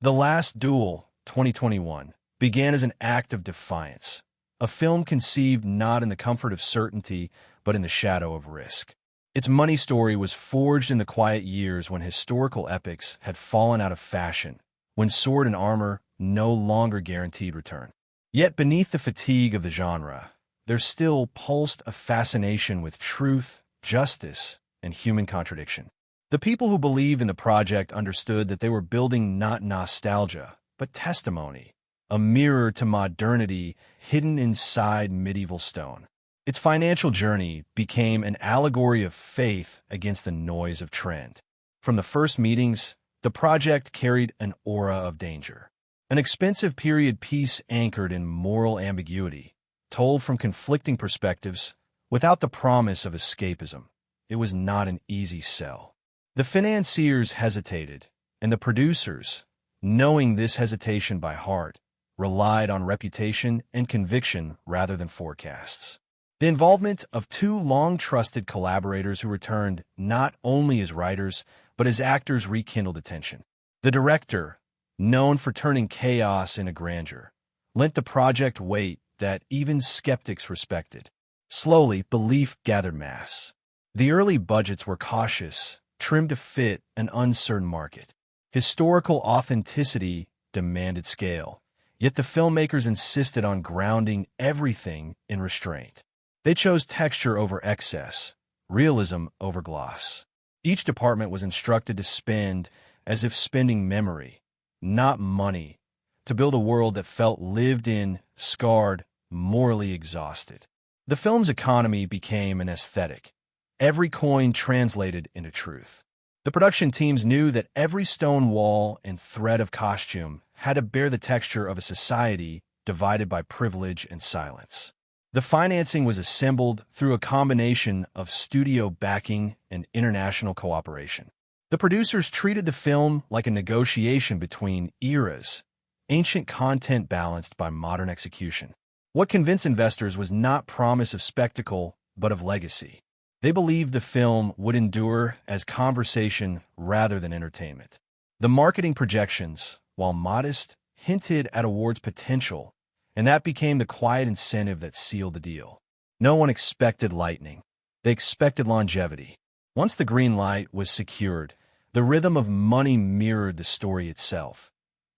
The Last Duel, 2021, began as an act of defiance, a film conceived not in the comfort of certainty, but in the shadow of risk. Its money story was forged in the quiet years when historical epics had fallen out of fashion, when sword and armor no longer guaranteed return. Yet beneath the fatigue of the genre, there still pulsed a fascination with truth, justice, and human contradiction. The people who believed in the project understood that they were building not nostalgia, but testimony, a mirror to modernity hidden inside medieval stone. Its financial journey became an allegory of faith against the noise of trend. From the first meetings, the project carried an aura of danger. An expensive period piece anchored in moral ambiguity, told from conflicting perspectives, without the promise of escapism. It was not an easy sell. The financiers hesitated, and the producers, knowing this hesitation by heart, relied on reputation and conviction rather than forecasts. The involvement of two long-trusted collaborators who returned not only as writers, but as actors rekindled attention. The director, known for turning chaos into grandeur, lent the project weight that even skeptics respected. Slowly, belief gathered mass. The early budgets were cautious, trimmed to fit an uncertain market. Historical authenticity demanded scale, yet the filmmakers insisted on grounding everything in restraint. They chose texture over excess, realism over gloss. Each department was instructed to spend as if spending memory, not money, to build a world that felt lived in, scarred, morally exhausted. The film's economy became an aesthetic. Every coin translated into truth. The production teams knew that every stone wall and thread of costume had to bear the texture of a society divided by privilege and silence. The financing was assembled through a combination of studio backing and international cooperation. The producers treated the film like a negotiation between eras, ancient content balanced by modern execution. What convinced investors was not promise of spectacle, but of legacy. They believed the film would endure as conversation rather than entertainment. The marketing projections, while modest, hinted at awards potential, and that became the quiet incentive that sealed the deal. No one expected lightning. They expected longevity. Once the green light was secured, the rhythm of money mirrored the story itself.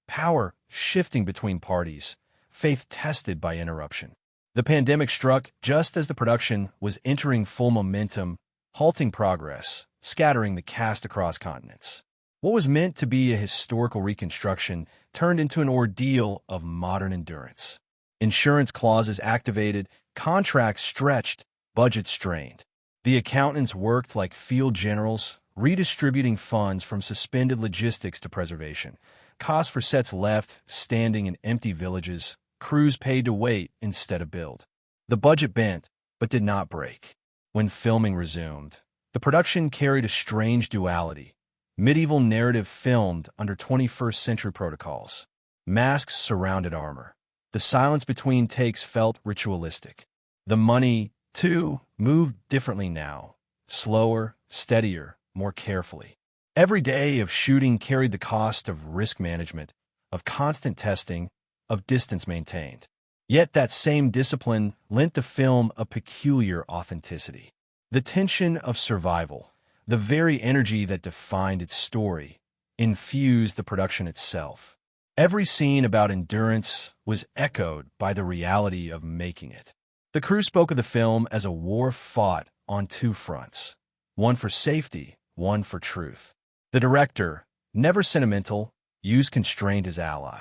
Power shifting between parties, faith tested by interruption. The pandemic struck just as the production was entering full momentum, halting progress, scattering the cast across continents. What was meant to be a historical reconstruction turned into an ordeal of modern endurance. Insurance clauses activated, contracts stretched, budgets strained. The accountants worked like field generals, redistributing funds from suspended logistics to preservation. Costs for sets left standing in empty villages, crews paid to wait instead of build. The budget bent, but did not break. When filming resumed, the production carried a strange duality. Medieval narrative filmed under 21st century protocols. Masks surrounded armor. The silence between takes felt ritualistic. The money, too, moved differently now. Slower, steadier, more carefully. Every day of shooting carried the cost of risk management, of constant testing, of distance maintained. Yet that same discipline lent the film a peculiar authenticity. The tension of survival, the very energy that defined its story, infused the production itself. Every scene about endurance was echoed by the reality of making it. The crew spoke of the film as a war fought on two fronts, one for safety, one for truth. The director, never sentimental, used constraint as ally.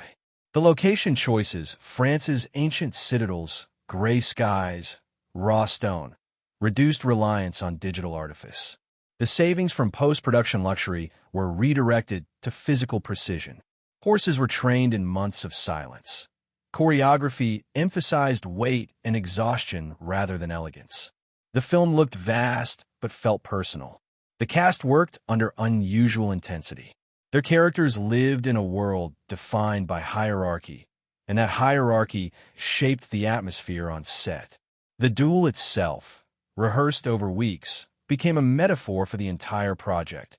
The location choices, France's ancient citadels, gray skies, raw stone, reduced reliance on digital artifice. The savings from post-production luxury were redirected to physical precision. Horses were trained in months of silence. Choreography emphasized weight and exhaustion rather than elegance. The film looked vast but felt personal. The cast worked under unusual intensity. Their characters lived in a world defined by hierarchy, and that hierarchy shaped the atmosphere on set. The duel itself, rehearsed over weeks, became a metaphor for the entire project.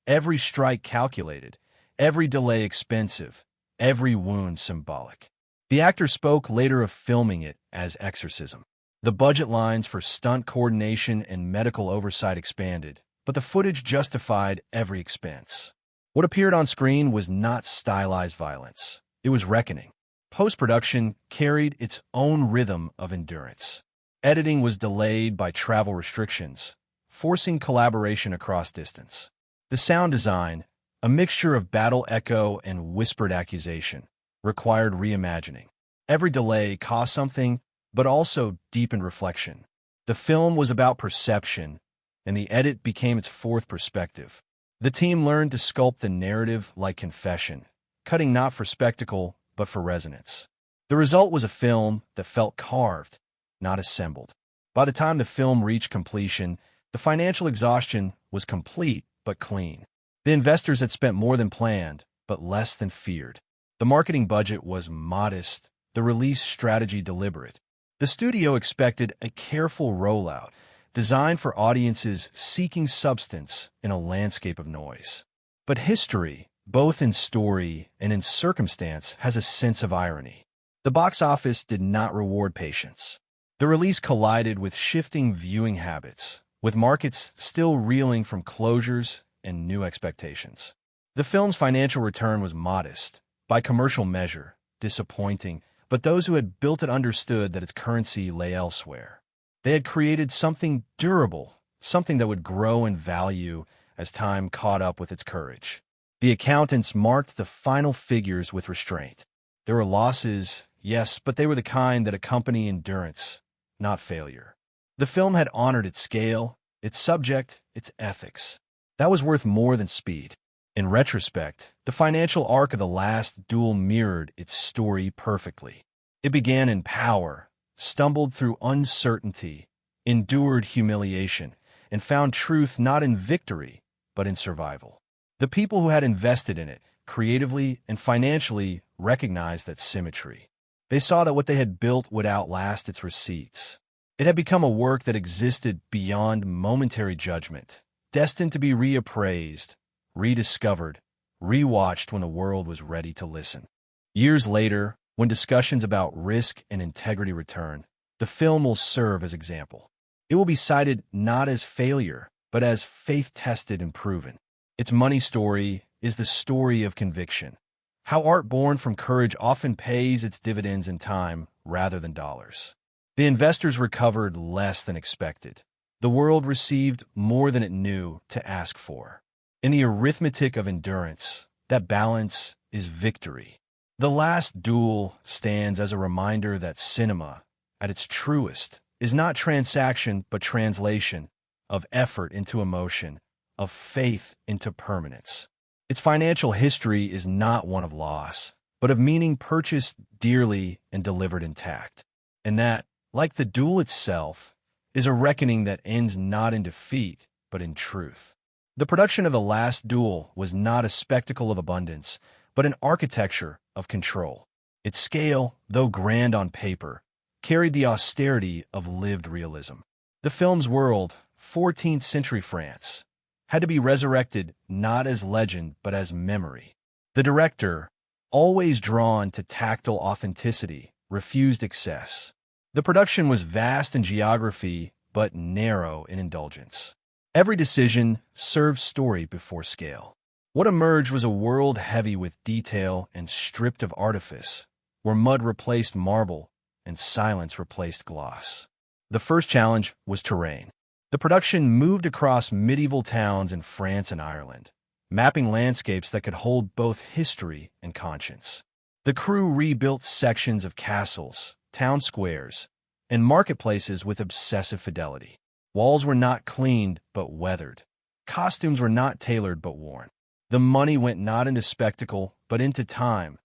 Every strike calculated, every delay expensive, every wound symbolic. The actor spoke later of filming it as exorcism. The budget lines for stunt coordination and medical oversight expanded, but the footage justified every expense. What appeared on screen was not stylized violence. It was reckoning. Post-production carried its own rhythm of endurance. Editing was delayed by travel restrictions, forcing collaboration across distance. The sound design, a mixture of battle echo and whispered accusation, required reimagining. Every delay cost something, but also deepened reflection. The film was about perception, and the edit became its fourth perspective. The team learned to sculpt the narrative like confession, cutting not for spectacle, but for resonance. The result was a film that felt carved, not assembled. By the time the film reached completion, the financial exhaustion was complete but clean. The investors had spent more than planned, but less than feared. The marketing budget was modest, the release strategy deliberate. The studio expected a careful rollout, designed for audiences seeking substance in a landscape of noise. But history, both in story and in circumstance, has a sense of irony. The box office did not reward patience. The release collided with shifting viewing habits, with markets still reeling from closures and new expectations. The film's financial return was modest, by commercial measure, disappointing, but those who had built it understood that its currency lay elsewhere. They had created something durable, something that would grow in value as time caught up with its courage. The accountants marked the final figures with restraint. There were losses, yes, but they were the kind that accompany endurance, not failure. The film had honored its scale, its subject, its ethics. That was worth more than speed. In retrospect, the financial arc of The Last Duel mirrored its story perfectly. It began in power, stumbled through uncertainty, endured humiliation, and found truth not in victory, but in survival. The people who had invested in it, creatively and financially, recognized that symmetry. They saw that what they had built would outlast its receipts. It had become a work that existed beyond momentary judgment, destined to be reappraised, rediscovered, rewatched when the world was ready to listen. Years later, when discussions about risk and integrity return, the film will serve as example. It will be cited not as failure, but as faith-tested and proven. Its money story is the story of conviction. How art born from courage often pays its dividends in time rather than dollars. The investors recovered less than expected. The world received more than it knew to ask for. In the arithmetic of endurance, that balance is victory. The Last Duel stands as a reminder that cinema, at its truest, is not transaction but translation, of effort into emotion, of faith into permanence. Its financial history is not one of loss, but of meaning purchased dearly and delivered intact. And that, like the duel itself, is a reckoning that ends not in defeat, but in truth. The production of The Last Duel was not a spectacle of abundance, but an architecture of control. Its scale, though grand on paper, carried the austerity of lived realism. The film's world, 14th century France, had to be resurrected not as legend but as memory. The director, always drawn to tactile authenticity, refused excess. The production was vast in geography but narrow in indulgence. Every decision served story before scale. What emerged was a world heavy with detail and stripped of artifice, where mud replaced marble and silence replaced gloss. The first challenge was terrain. The production moved across medieval towns in France and Ireland, mapping landscapes that could hold both history and conscience. The crew rebuilt sections of castles, town squares, and marketplaces with obsessive fidelity. Walls were not cleaned but weathered. Costumes were not tailored but worn. The money went not into spectacle but into time.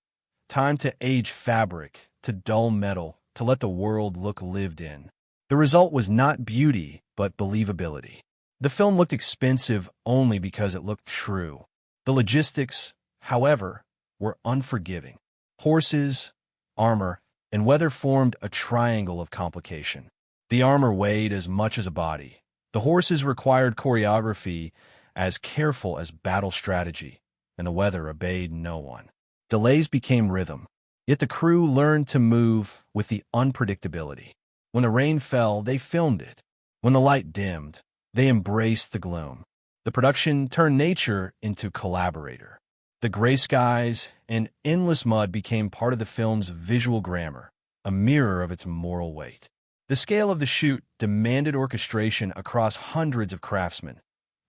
Time to age fabric, to dull metal, to let the world look lived in. The result was not beauty but believability. The film looked expensive only because it looked true. The logistics, however, were unforgiving. Horses, armor, and weather formed a triangle of complication. The armor weighed as much as a body. The horses required choreography as careful as battle strategy, and the weather obeyed no one. Delays became rhythm. Yet the crew learned to move with the unpredictability. When the rain fell, they filmed it. When the light dimmed, they embraced the gloom. The production turned nature into collaborator. The gray skies and endless mud became part of the film's visual grammar, a mirror of its moral weight. The scale of the shoot demanded orchestration across hundreds of craftsmen: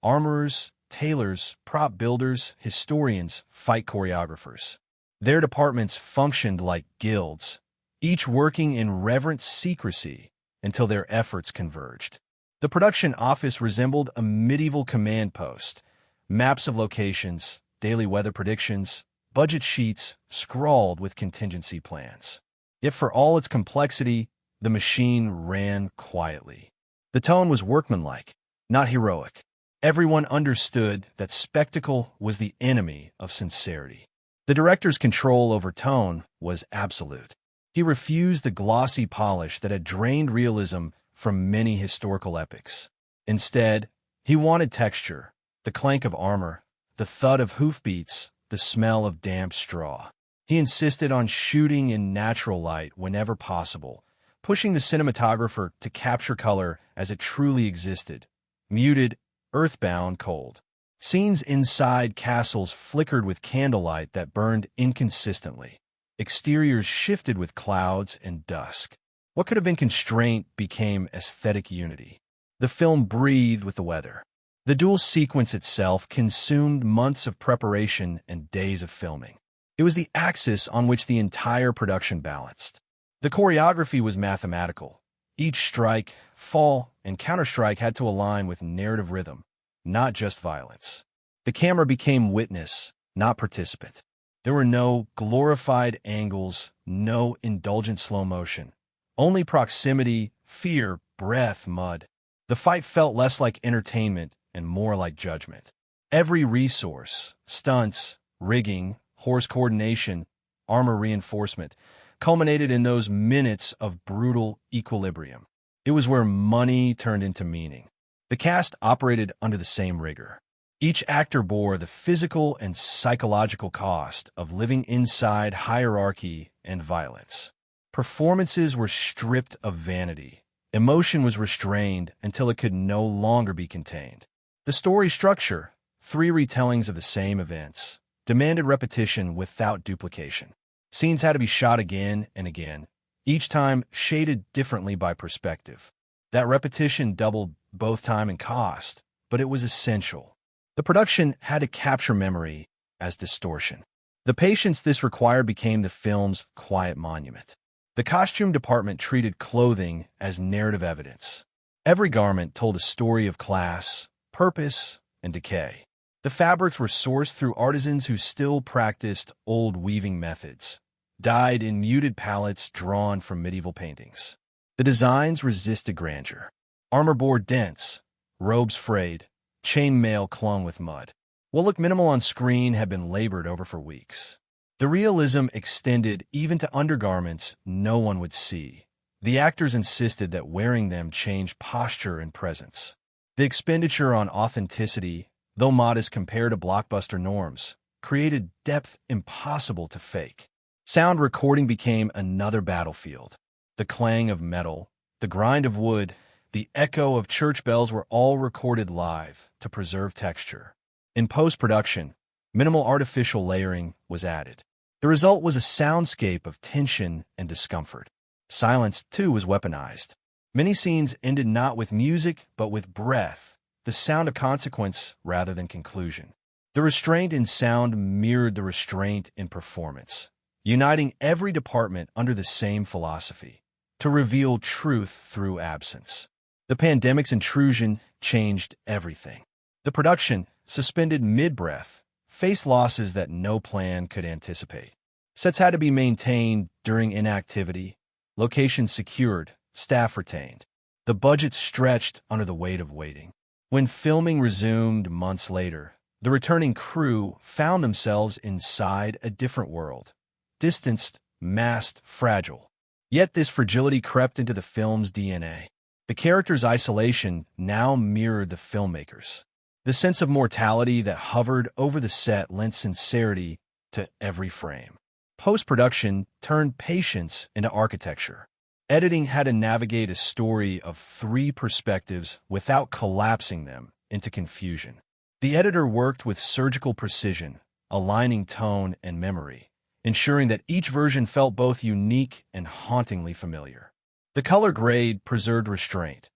armorers, tailors, prop builders, historians, fight choreographers. Their departments functioned like guilds, each working in reverent secrecy until their efforts converged. The production office resembled a medieval command post: maps of locations, daily weather predictions, budget sheets scrawled with contingency plans. Yet for all its complexity, the machine ran quietly. The tone was workmanlike, not heroic. Everyone understood that spectacle was the enemy of sincerity. The director's control over tone was absolute. He refused the glossy polish that had drained realism from many historical epics. Instead, he wanted texture: the clank of armor, the thud of hoofbeats, the smell of damp straw. He insisted on shooting in natural light whenever possible, pushing the cinematographer to capture color as it truly existed: muted, earthbound, cold. Scenes inside castles flickered with candlelight that burned inconsistently. Exteriors shifted with clouds and dusk. What could have been constraint became aesthetic unity. The film breathed with the weather. The duel sequence itself consumed months of preparation and days of filming. It was the axis on which the entire production balanced. The choreography was mathematical. Each strike, fall, and counterstrike had to align with narrative rhythm, not just violence. The camera became witness, not participant. There were no glorified angles, no indulgent slow motion. Only proximity, fear, breath, mud. The fight felt less like entertainment and more like judgment. Every resource, stunts, rigging, horse coordination, armor reinforcement, culminated in those minutes of brutal equilibrium. It was where money turned into meaning. The cast operated under the same rigor. Each actor bore the physical and psychological cost of living inside hierarchy and violence. Performances were stripped of vanity. Emotion was restrained until it could no longer be contained. The story structure, 3 retellings of the same events, demanded repetition without duplication. Scenes had to be shot again and again, each time shaded differently by perspective. That repetition doubled both time and cost, but it was essential. The production had to capture memory as distortion. The patience this required became the film's quiet monument. The costume department treated clothing as narrative evidence. Every garment told a story of class, purpose, and decay. The fabrics were sourced through artisans who still practiced old weaving methods, dyed in muted palettes drawn from medieval paintings. The designs resisted grandeur. Armor bore dents, robes frayed, chainmail clung with mud. What looked minimal on screen had been labored over for weeks. The realism extended even to undergarments no one would see. The actors insisted that wearing them changed posture and presence. The expenditure on authenticity, though modest compared to blockbuster norms, created depth impossible to fake. Sound recording became another battlefield. The clang of metal, the grind of wood, the echo of church bells were all recorded live to preserve texture. In post-production, minimal artificial layering was added. The result was a soundscape of tension and discomfort. Silence, too, was weaponized. Many scenes ended not with music, but with breath, the sound of consequence rather than conclusion. The restraint in sound mirrored the restraint in performance, uniting every department under the same philosophy: to reveal truth through absence. The pandemic's intrusion changed everything. The production, suspended mid-breath, faced losses that no plan could anticipate. Sets had to be maintained during inactivity, locations secured, staff retained. The budget stretched under the weight of waiting. When filming resumed months later, the returning crew found themselves inside a different world, distanced, masked, fragile. Yet this fragility crept into the film's DNA. The characters' isolation now mirrored the filmmakers. The sense of mortality that hovered over the set lent sincerity to every frame. Post-production turned patience into architecture. Editing had to navigate a story of three perspectives without collapsing them into confusion. The editor worked with surgical precision, aligning tone and memory, ensuring that each version felt both unique and hauntingly familiar. The color grade preserved restraint.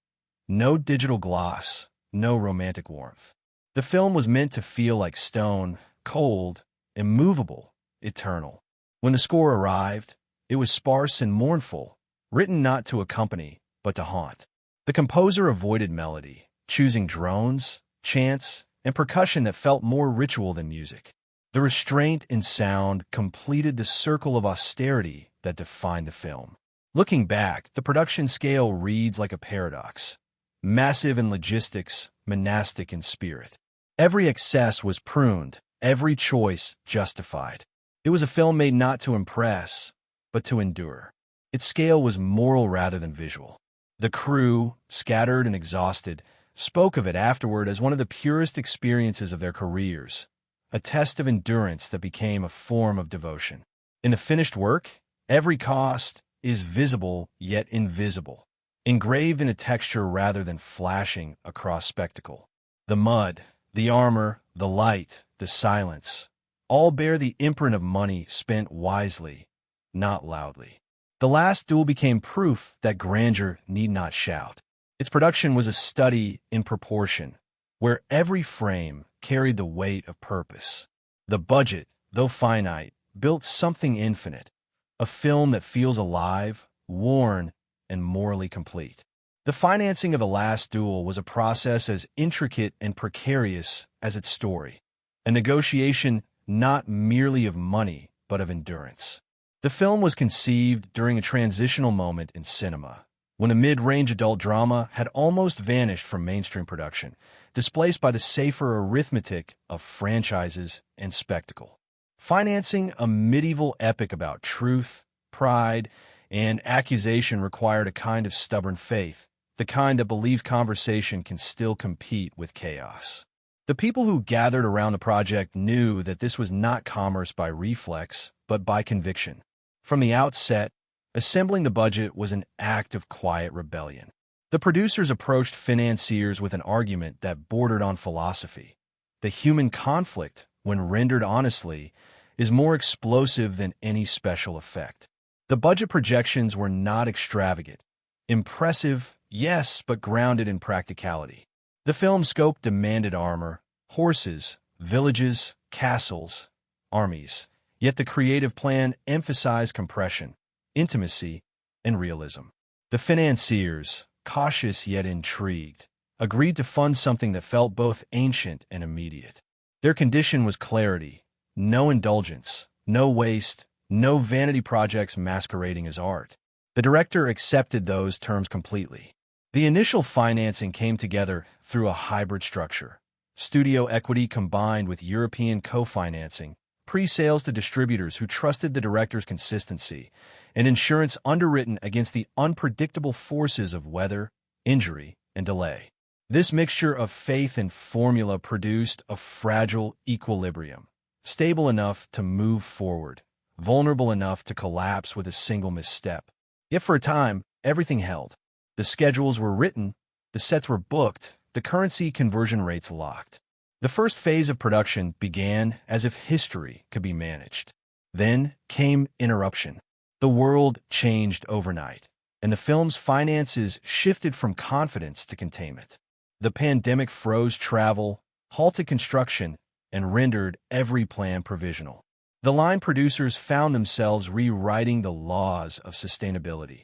No digital gloss, no romantic warmth. The film was meant to feel like stone, cold, immovable, eternal. When the score arrived, it was sparse and mournful, written not to accompany, but to haunt. The composer avoided melody, choosing drones, chants, and percussion that felt more ritual than music. The restraint in sound completed the circle of austerity that defined the film. Looking back, the production scale reads like a paradox. Massive in logistics, monastic in spirit. Every excess was pruned, every choice justified. It was a film made not to impress, but to endure. Its scale was moral rather than visual. The crew, scattered and exhausted, spoke of it afterward as one of the purest experiences of their careers, a test of endurance that became a form of devotion. In the finished work, every cost is visible yet invisible, engraved in a texture rather than flashing across spectacle. The mud, the armor, the light, the silence, all bear the imprint of money spent wisely, not loudly. The Last Duel became proof that grandeur need not shout. Its production was a study in proportion, where every frame carried the weight of purpose. The budget, though finite, built something infinite, a film that feels alive, worn, and morally complete. The financing of The Last Duel was a process as intricate and precarious as its story, a negotiation not merely of money, but of endurance. The film was conceived during a transitional moment in cinema, when a mid-range adult drama had almost vanished from mainstream production, displaced by the safer arithmetic of franchises and spectacle. Financing a medieval epic about truth, pride, and accusation required a kind of stubborn faith, the kind that believes conversation can still compete with chaos. The people who gathered around the project knew that this was not commerce by reflex, but by conviction. From the outset, assembling the budget was an act of quiet rebellion. The producers approached financiers with an argument that bordered on philosophy. The human conflict, when rendered honestly, is more explosive than any special effect. The budget projections were not extravagant. Impressive, yes, but grounded in practicality. The film's scope demanded armor, horses, villages, castles, armies. Yet the creative plan emphasized compression, intimacy, and realism. The financiers, cautious yet intrigued, agreed to fund something that felt both ancient and immediate. Their condition was clarity, no indulgence, no waste, no vanity projects masquerading as art. The director accepted those terms completely. The initial financing came together through a hybrid structure. Studio equity combined with European co-financing, pre-sales to distributors who trusted the director's consistency, and insurance underwritten against the unpredictable forces of weather, injury, and delay. This mixture of faith and formula produced a fragile equilibrium, stable enough to move forward, vulnerable enough to collapse with a single misstep. Yet for a time, everything held. The schedules were written, the sets were booked, the currency conversion rates locked. The first phase of production began as if history could be managed. Then came interruption. The world changed overnight, and the film's finances shifted from confidence to containment. The pandemic froze travel, halted construction, and rendered every plan provisional. The line producers found themselves rewriting the laws of sustainability.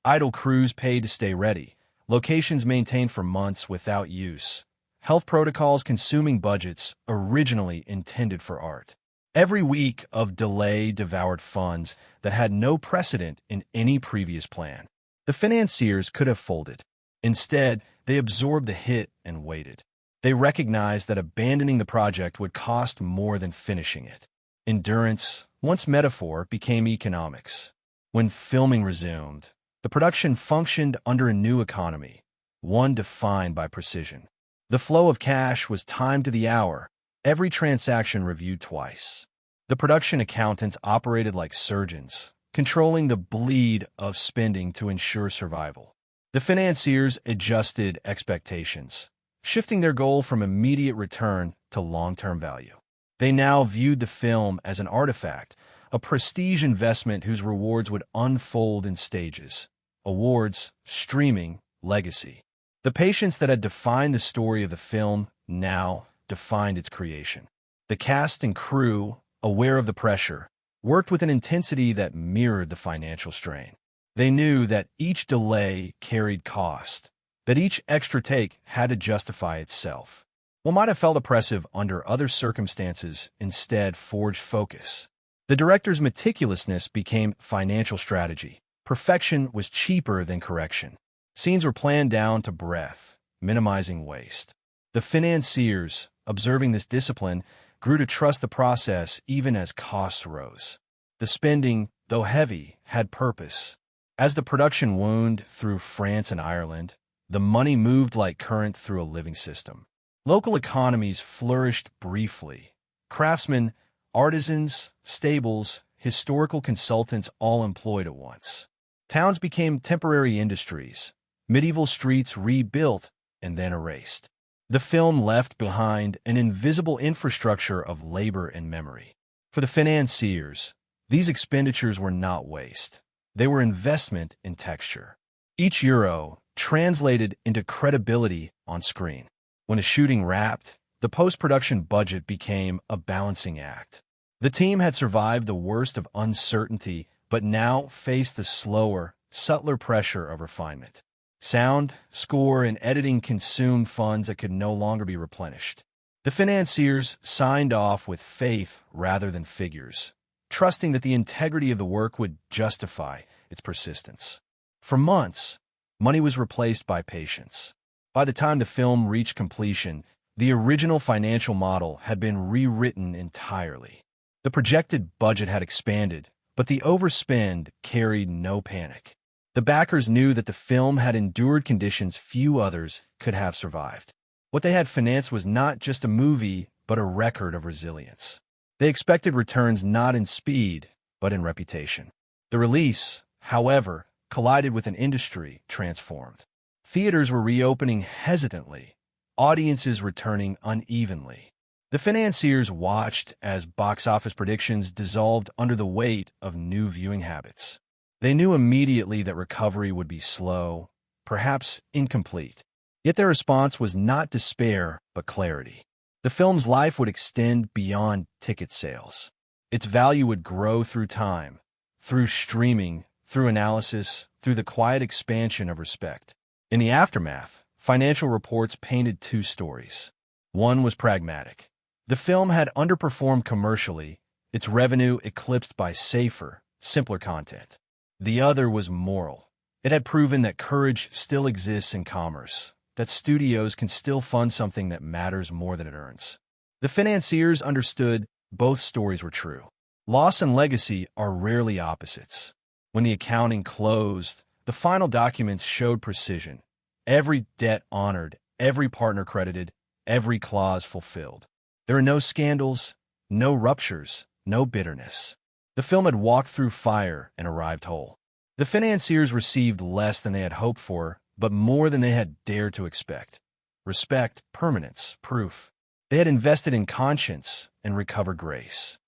Idle crews paid to stay ready, locations maintained for months without use, health protocols consuming budgets originally intended for art. Every week of delay devoured funds that had no precedent in any previous plan. The financiers could have folded. Instead, they absorbed the hit and waited. They recognized that abandoning the project would cost more than finishing it. Endurance, once metaphor, became economics. When filming resumed, the production functioned under a new economy, one defined by precision. The flow of cash was timed to the hour, every transaction reviewed twice. The production accountants operated like surgeons, controlling the bleed of spending to ensure survival. The financiers adjusted expectations, shifting their goal from immediate return to long-term value. They now viewed the film as an artifact, a prestige investment whose rewards would unfold in stages: awards, streaming, legacy. The patience that had defined the story of the film now defined its creation. The cast and crew, aware of the pressure, worked with an intensity that mirrored the financial strain. They knew that each delay carried cost, that each extra take had to justify itself. What might have felt oppressive under other circumstances instead forged focus. The director's meticulousness became financial strategy. Perfection was cheaper than correction. Scenes were planned down to breath, minimizing waste. The financiers, observing this discipline, grew to trust the process even as costs rose. The spending, though heavy, had purpose. As the production wound through France and Ireland, the money moved like current through a living system. Local economies flourished briefly. Craftsmen, artisans, stables, historical consultants all employed at once. Towns became temporary industries. Medieval streets rebuilt and then erased. The film left behind an invisible infrastructure of labor and memory. For the financiers, these expenditures were not waste. They were investment in texture. Each euro translated into credibility on screen. When a shooting wrapped, the post-production budget became a balancing act. The team had survived the worst of uncertainty, but now faced the slower, subtler pressure of refinement. Sound, score, and editing consumed funds that could no longer be replenished. The financiers signed off with faith rather than figures, trusting that the integrity of the work would justify its persistence. For months, money was replaced by patience. By the time the film reached completion, the original financial model had been rewritten entirely. The projected budget had expanded, but the overspend carried no panic. The backers knew that the film had endured conditions few others could have survived. What they had financed was not just a movie, but a record of resilience. They expected returns not in speed, but in reputation. The release, however, collided with an industry transformed. Theaters were reopening hesitantly, audiences returning unevenly. The financiers watched as box office predictions dissolved under the weight of new viewing habits. They knew immediately that recovery would be slow, perhaps incomplete. Yet their response was not despair, but clarity. The film's life would extend beyond ticket sales. Its value would grow through time, through streaming, through analysis, through the quiet expansion of respect. In the aftermath, financial reports painted two stories. One was pragmatic. The film had underperformed commercially, its revenue eclipsed by safer, simpler content. The other was moral. It had proven that courage still exists in commerce, that studios can still fund something that matters more than it earns. The financiers understood both stories were true. Loss and legacy are rarely opposites. When the accounting closed, the final documents showed precision. Every debt honored, every partner credited, every clause fulfilled. There are no scandals, no ruptures, no bitterness. The film had walked through fire and arrived whole. The financiers received less than they had hoped for, but more than they had dared to expect. Respect, permanence, proof. They had invested in conscience and recovered grace.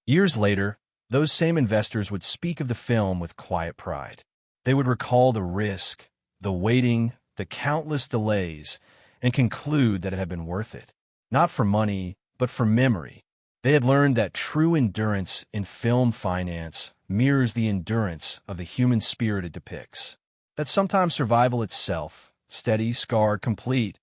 Years later, those same investors would speak of the film with quiet pride. They would recall the risk, the waiting, the countless delays, and conclude that it had been worth it. Not for money, but for memory. They had learned that true endurance in film finance mirrors the endurance of the human spirit it depicts. That sometimes survival itself, steady, scarred, complete,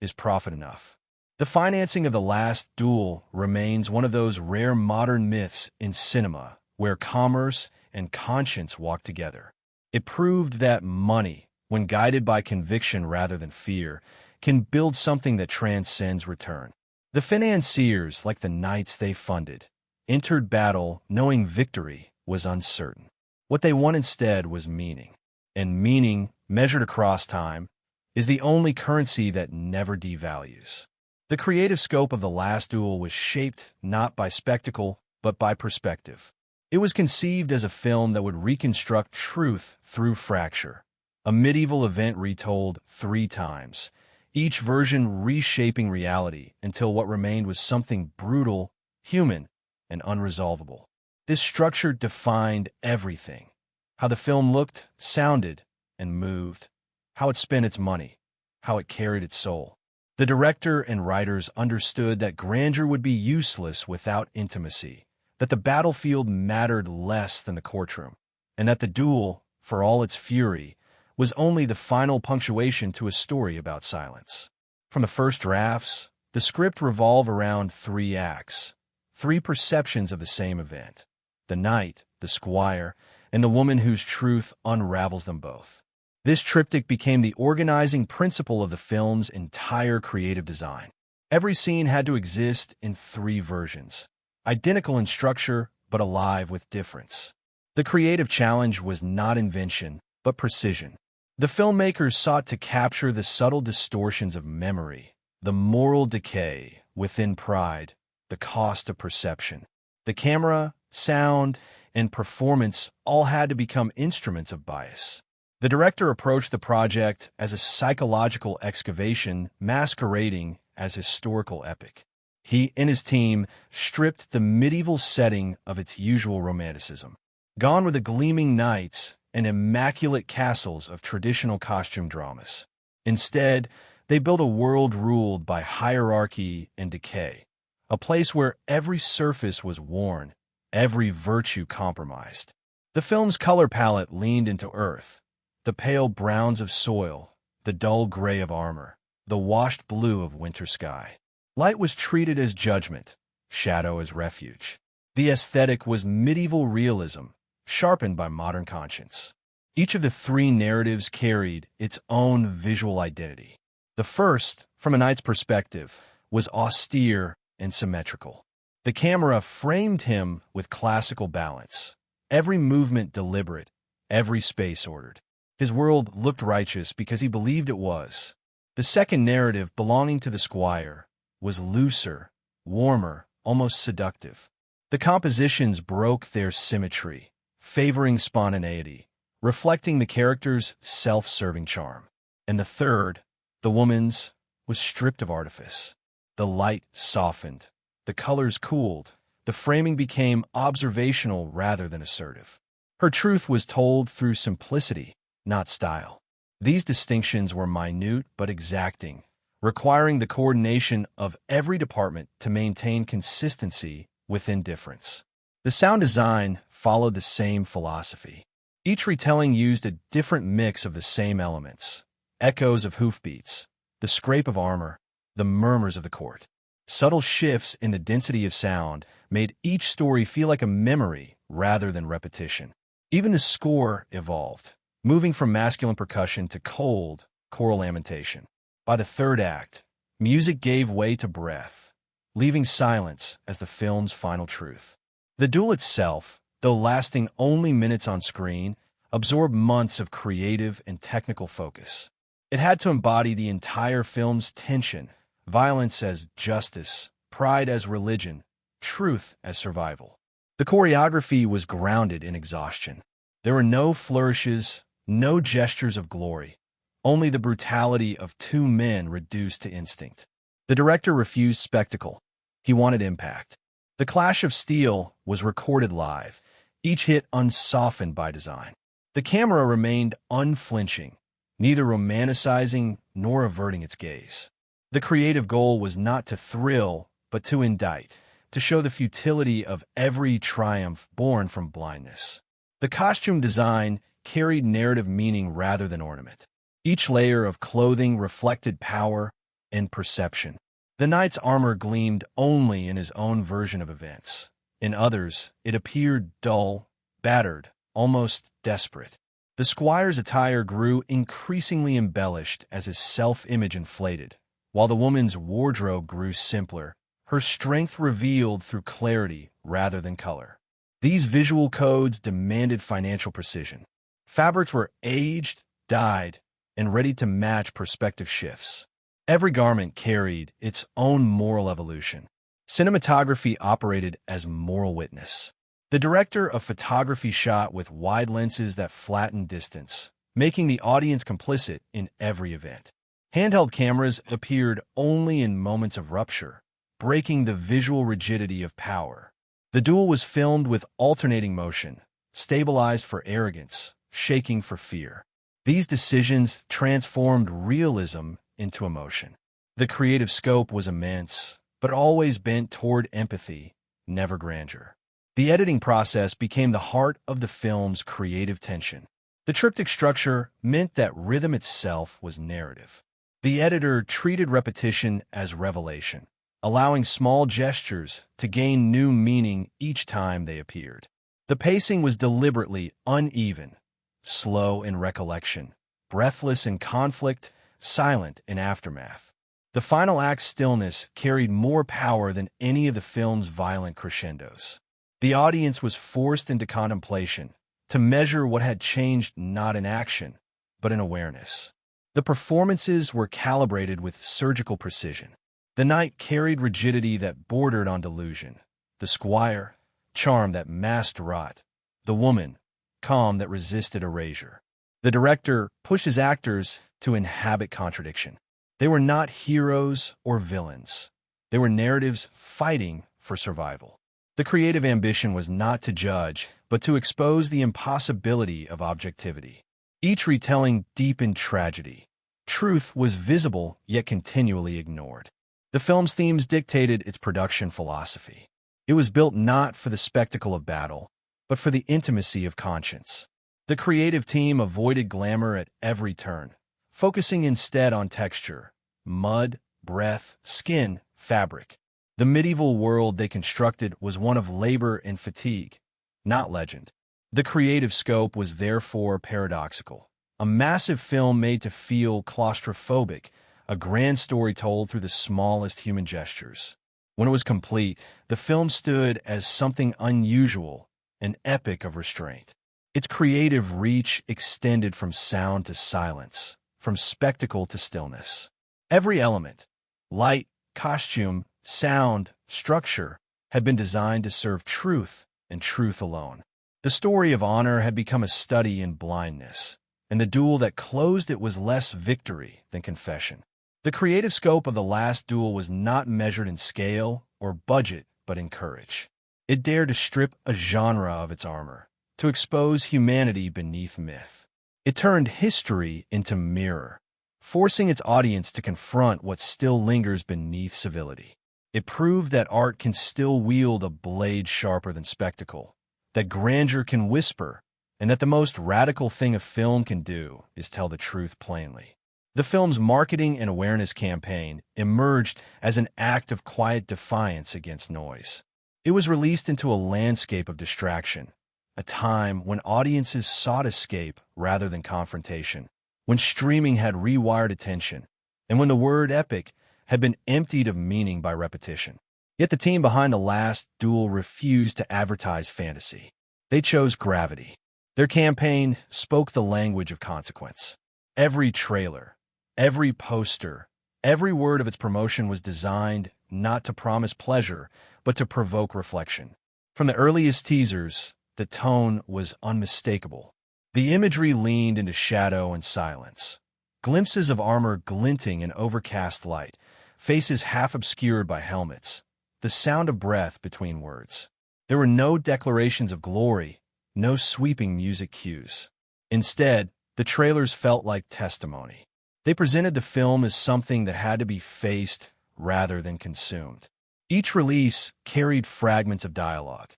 is profit enough. The financing of The Last Duel remains one of those rare modern myths in cinema where commerce and conscience walk together. It proved that money, when guided by conviction rather than fear, can build something that transcends return. The financiers, like the knights they funded, entered battle knowing victory was uncertain. What they won instead was meaning. And meaning, measured across time, is the only currency that never devalues. The creative scope of The Last Duel was shaped not by spectacle, but by perspective. It was conceived as a film that would reconstruct truth through fracture, a medieval event retold 3 times, each version reshaping reality until what remained was something brutal, human, and unresolvable. This structure defined everything: how the film looked, sounded, and moved, how it spent its money, how it carried its soul. The director and writers understood that grandeur would be useless without intimacy, that the battlefield mattered less than the courtroom, and that the duel, for all its fury, was only the final punctuation to a story about silence. From the first drafts, the script revolved around 3 acts, 3 perceptions of the same event: the knight, the squire, and the woman whose truth unravels them both. This triptych became the organizing principle of the film's entire creative design. Every scene had to exist in 3 versions, identical in structure but alive with difference. The creative challenge was not invention, but precision. The filmmakers sought to capture the subtle distortions of memory, the moral decay within pride, the cost of perception. The camera, sound, and performance all had to become instruments of bias. The director approached the project as a psychological excavation masquerading as historical epic. He and his team stripped the medieval setting of its usual romanticism. Gone were the gleaming knights and immaculate castles of traditional costume dramas. Instead, they built a world ruled by hierarchy and decay, a place where every surface was worn, every virtue compromised. The film's color palette leaned into earth, the pale browns of soil, the dull gray of armor, the washed blue of winter sky. Light was treated as judgment, shadow as refuge. The aesthetic was medieval realism, sharpened by modern conscience. Each of the 3 narratives carried its own visual identity. The first, from a knight's perspective, was austere and symmetrical. The camera framed him with classical balance, every movement deliberate, every space ordered. His world looked righteous because he believed it was. The second narrative, belonging to the squire, was looser, warmer, almost seductive. The compositions broke their symmetry, favoring spontaneity, reflecting the character's self-serving charm. And the third, the woman's, was stripped of artifice. The light softened, the colors cooled, the framing became observational rather than assertive. Her truth was told through simplicity, not style. These distinctions were minute but exacting, requiring the coordination of every department to maintain consistency within difference. The sound design followed the same philosophy. Each retelling used a different mix of the same elements: echoes of hoofbeats, the scrape of armor, the murmurs of the court. Subtle shifts in the density of sound made each story feel like a memory rather than repetition. Even the score evolved, moving from masculine percussion to cold, choral lamentation. By the third act, music gave way to breath, leaving silence as the film's final truth. The duel itself, though lasting only minutes on screen, absorbed months of creative and technical focus. It had to embody the entire film's tension: violence as justice, pride as religion, truth as survival. The choreography was grounded in exhaustion. There were no flourishes, no gestures of glory, only the brutality of 2 men reduced to instinct. The director refused spectacle. He wanted impact. The clash of steel was recorded live, each hit unsoftened by design. The camera remained unflinching, neither romanticizing nor averting its gaze. The creative goal was not to thrill, but to indict, to show the futility of every triumph born from blindness. The costume design carried narrative meaning rather than ornament. Each layer of clothing reflected power and perception. The knight's armor gleamed only in his own version of events. In others, it appeared dull, battered, almost desperate. The squire's attire grew increasingly embellished as his self-image inflated, while the woman's wardrobe grew simpler, her strength revealed through clarity rather than color. These visual codes demanded financial precision. Fabrics were aged, dyed, and ready to match perspective shifts. Every garment carried its own moral evolution. Cinematography operated as moral witness. The director of photography shot with wide lenses that flattened distance, making the audience complicit in every event. Handheld cameras appeared only in moments of rupture, breaking the visual rigidity of power. The duel was filmed with alternating motion, stabilized for arrogance, shaking for fear. These decisions transformed realism into emotion. The creative scope was immense, but always bent toward empathy, never grandeur. The editing process became the heart of the film's creative tension. The triptych structure meant that rhythm itself was narrative. The editor treated repetition as revelation, allowing small gestures to gain new meaning each time they appeared. The pacing was deliberately uneven, slow in recollection, breathless in conflict, silent in aftermath. The final act's stillness carried more power than any of the film's violent crescendos. The audience was forced into contemplation, to measure what had changed not in action, but in awareness. The performances were calibrated with surgical precision. The knight carried rigidity that bordered on delusion. The squire, charm that masked rot. The woman, calm that resisted erasure. The director pushes actors to inhabit contradiction. They were not heroes or villains. They were narratives fighting for survival. The creative ambition was not to judge, but to expose the impossibility of objectivity. Each retelling deepened tragedy. Truth was visible, yet continually ignored. The film's themes dictated its production philosophy. It was built not for the spectacle of battle, but for the intimacy of conscience. The creative team avoided glamour at every turn, focusing instead on texture, mud, breath, skin, fabric. The medieval world they constructed was one of labor and fatigue, not legend. The creative scope was therefore paradoxical. A massive film made to feel claustrophobic, a grand story told through the smallest human gestures. When it was complete, the film stood as something unusual, an epic of restraint. Its creative reach extended from sound to silence, from spectacle to stillness. Every element, light, costume, sound, structure, had been designed to serve truth and truth alone. The story of honor had become a study in blindness, and the duel that closed it was less victory than confession. The creative scope of The Last Duel was not measured in scale or budget, but in courage. It dared to strip a genre of its armor, to expose humanity beneath myth. It turned history into mirror, forcing its audience to confront what still lingers beneath civility. It proved that art can still wield a blade sharper than spectacle, that grandeur can whisper, and that the most radical thing a film can do is tell the truth plainly. The film's marketing and awareness campaign emerged as an act of quiet defiance against noise. It was released into a landscape of distraction, a time when audiences sought escape rather than confrontation, when streaming had rewired attention, and when the word epic had been emptied of meaning by repetition. Yet the team behind The Last Duel refused to advertise fantasy. They chose gravity. Their campaign spoke the language of consequence. Every trailer, every poster, every word of its promotion was designed not to promise pleasure, but to provoke reflection. From the earliest teasers, the tone was unmistakable. The imagery leaned into shadow and silence. Glimpses of armor glinting in overcast light, faces half obscured by helmets, the sound of breath between words. There were no declarations of glory, no sweeping music cues. Instead, the trailers felt like testimony. They presented the film as something that had to be faced rather than consumed. Each release carried fragments of dialogue,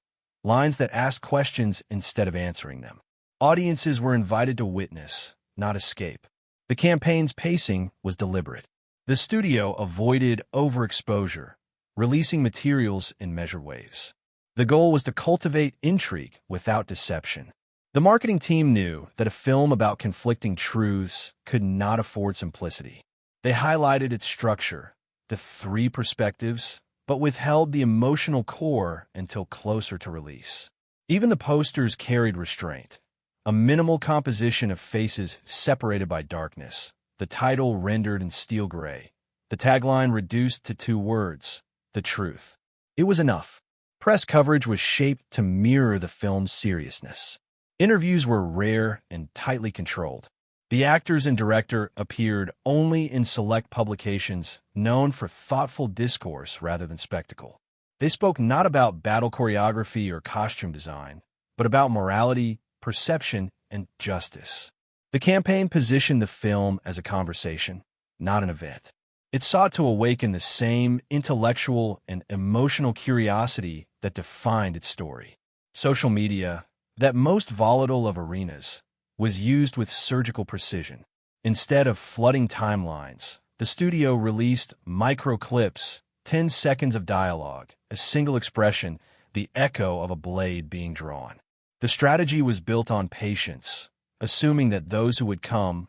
lines that asked questions instead of answering them. Audiences were invited to witness, not escape. The campaign's pacing was deliberate. The studio avoided overexposure, releasing materials in measured waves. The goal was to cultivate intrigue without deception. The marketing team knew that a film about conflicting truths could not afford simplicity. They highlighted its structure, the three perspectives, but withheld the emotional core until closer to release. Even the posters carried restraint. A minimal composition of faces separated by darkness, the title rendered in steel gray, the tagline reduced to two words, the truth. It was enough. Press coverage was shaped to mirror the film's seriousness. Interviews were rare and tightly controlled. The actors and director appeared only in select publications known for thoughtful discourse rather than spectacle. They spoke not about battle choreography or costume design, but about morality, perception, and justice. The campaign positioned the film as a conversation, not an event. It sought to awaken the same intellectual and emotional curiosity that defined its story. Social media, that most volatile of arenas, was used with surgical precision. Instead of flooding timelines, the studio released micro-clips, 10 seconds of dialogue, a single expression, the echo of a blade being drawn. The strategy was built on patience, assuming that those who would come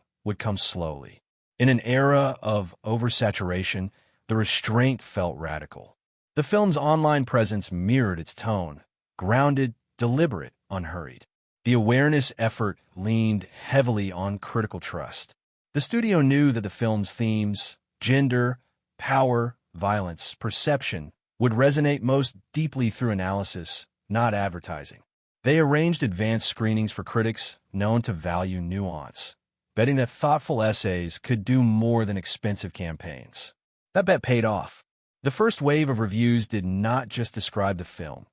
slowly. In an era of oversaturation, the restraint felt radical. The film's online presence mirrored its tone, grounded, deliberate, unhurried. The awareness effort leaned heavily on critical trust. The studio knew that the film's themes, gender, power, violence, perception, would resonate most deeply through analysis, not advertising. They arranged advanced screenings for critics known to value nuance, betting that thoughtful essays could do more than expensive campaigns. That bet paid off. The first wave of reviews did not just describe the film,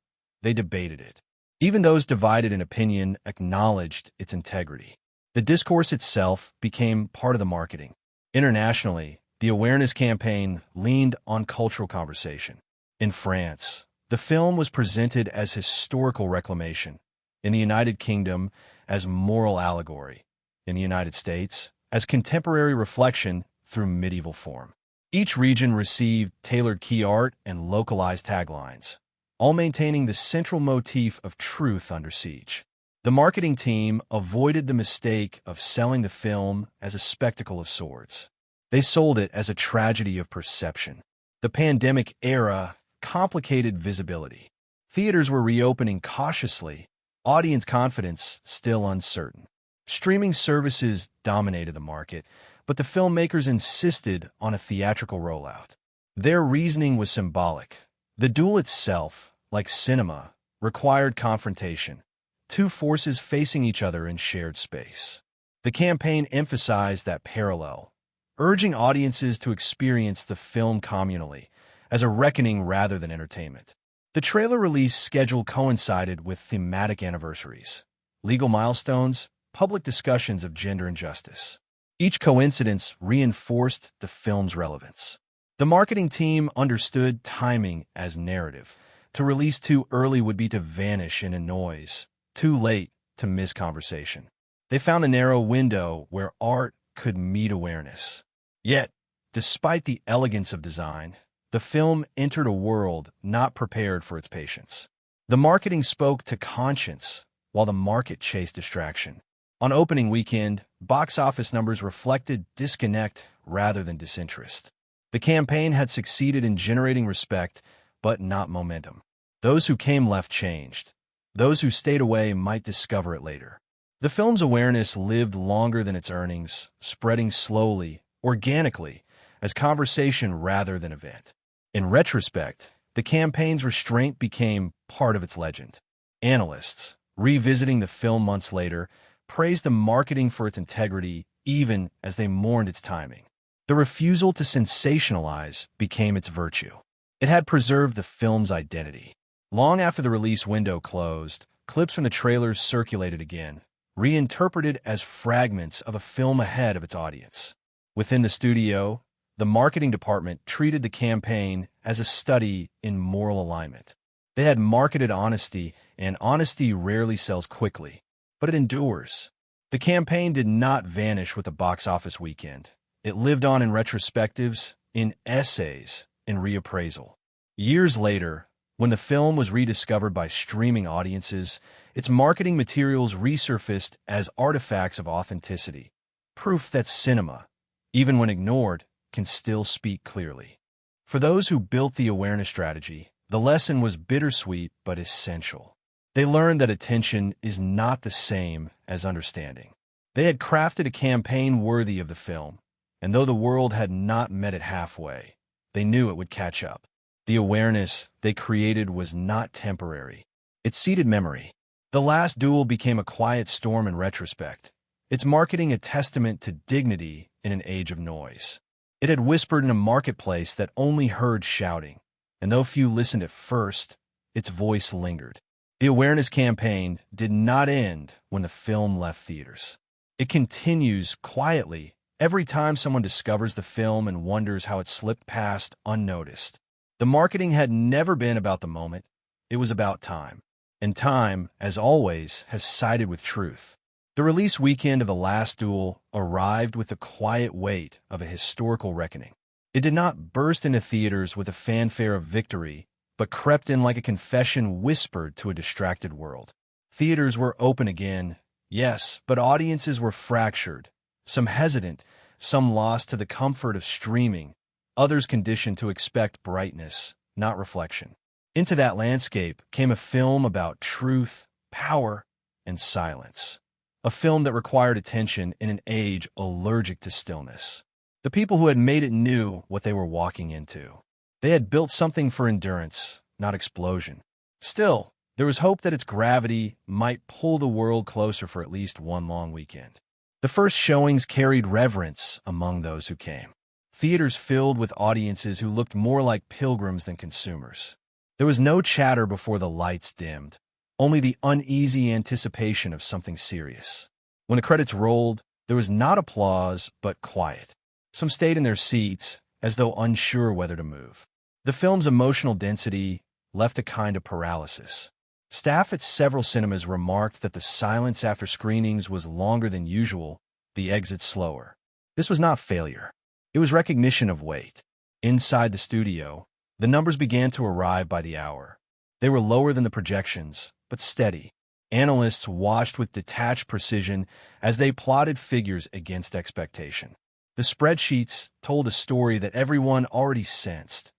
they debated it. Even those divided in opinion acknowledged its integrity. The discourse itself became part of the marketing. Internationally, the awareness campaign leaned on cultural conversation. In France, the film was presented as historical reclamation. In the United Kingdom, as moral allegory. In the United States, as contemporary reflection through medieval form. Each region received tailored key art and localized taglines, all maintaining the central motif of truth under siege. The marketing team avoided the mistake of selling the film as a spectacle of swords. They sold it as a tragedy of perception. The pandemic era complicated visibility. Theaters were reopening cautiously, audience confidence still uncertain. Streaming services dominated the market, but the filmmakers insisted on a theatrical rollout. Their reasoning was symbolic. The duel itself, like cinema, required confrontation, two forces facing each other in shared space. The campaign emphasized that parallel, urging audiences to experience the film communally, as a reckoning rather than entertainment. The trailer release schedule coincided with thematic anniversaries, legal milestones, public discussions of gender injustice. Each coincidence reinforced the film's relevance. The marketing team understood timing as narrative. To release too early would be to vanish in a noise, too late to miss conversation. They found a narrow window where art could meet awareness. Yet, despite the elegance of design, the film entered a world not prepared for its patience. The marketing spoke to conscience, while the market chased distraction. On opening weekend, box office numbers reflected disconnect rather than disinterest. The campaign had succeeded in generating respect, but not momentum. Those who came left changed. Those who stayed away might discover it later. The film's awareness lived longer than its earnings, spreading slowly, organically, as conversation rather than event. In retrospect, the campaign's restraint became part of its legend. Analysts, revisiting the film months later, praised the marketing for its integrity even as they mourned its timing. The refusal to sensationalize became its virtue. It had preserved the film's identity. Long after the release window closed, clips from the trailers circulated again, reinterpreted as fragments of a film ahead of its audience. Within the studio, the marketing department treated the campaign as a study in moral alignment. They had marketed honesty, and honesty rarely sells quickly, but it endures. The campaign did not vanish with the box office weekend. It lived on in retrospectives, in essays, in reappraisal. Years later, when the film was rediscovered by streaming audiences, its marketing materials resurfaced as artifacts of authenticity, proof that cinema, even when ignored, can still speak clearly. For those who built the awareness strategy, the lesson was bittersweet but essential. They learned that attention is not the same as understanding. They had crafted a campaign worthy of the film, and though the world had not met it halfway, they knew it would catch up. The awareness they created was not temporary. It seeded memory. The Last Duel became a quiet storm in retrospect, its marketing a testament to dignity in an age of noise. It had whispered in a marketplace that only heard shouting, and though few listened at first, its voice lingered. The awareness campaign did not end when the film left theaters. It continues quietly every time someone discovers the film and wonders how it slipped past unnoticed. The marketing had never been about the moment. It was about time. And time, as always, has sided with truth. The release weekend of The Last Duel arrived with the quiet weight of a historical reckoning. It did not burst into theaters with a fanfare of victory, but crept in like a confession whispered to a distracted world. Theaters were open again, yes, but audiences were fractured, some hesitant, some lost to the comfort of streaming, others conditioned to expect brightness, not reflection. Into that landscape came a film about truth, power, and silence. A film that required attention in an age allergic to stillness. The people who had made it knew what they were walking into. They had built something for endurance, not explosion. Still, there was hope that its gravity might pull the world closer for at least one long weekend. The first showings carried reverence among those who came. Theaters filled with audiences who looked more like pilgrims than consumers. There was no chatter before the lights dimmed, only the uneasy anticipation of something serious. When the credits rolled, there was not applause, but quiet. Some stayed in their seats, as though unsure whether to move. The film's emotional density left a kind of paralysis. Staff at several cinemas remarked that the silence after screenings was longer than usual, the exits slower. This was not failure. It was recognition of weight. Inside the studio, the numbers began to arrive by the hour. They were lower than the projections, but steady. Analysts watched with detached precision as they plotted figures against expectation. The spreadsheets told a story that everyone already sensed.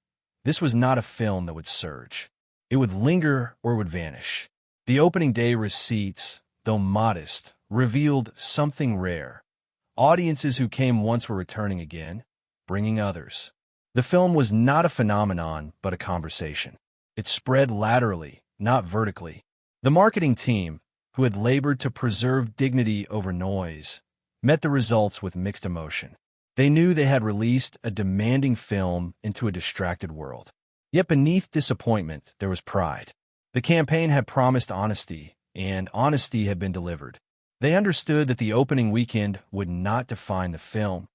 This was not a film that would surge. It would linger or would vanish. The opening day receipts, though modest, revealed something rare. Audiences who came once were returning again, bringing others. The film was not a phenomenon, but a conversation. It spread laterally, not vertically. The marketing team, who had labored to preserve dignity over noise, met the results with mixed emotion. They knew they had released a demanding film into a distracted world. Yet beneath disappointment, there was pride. The campaign had promised honesty, and honesty had been delivered. They understood that the opening weekend would not define the film.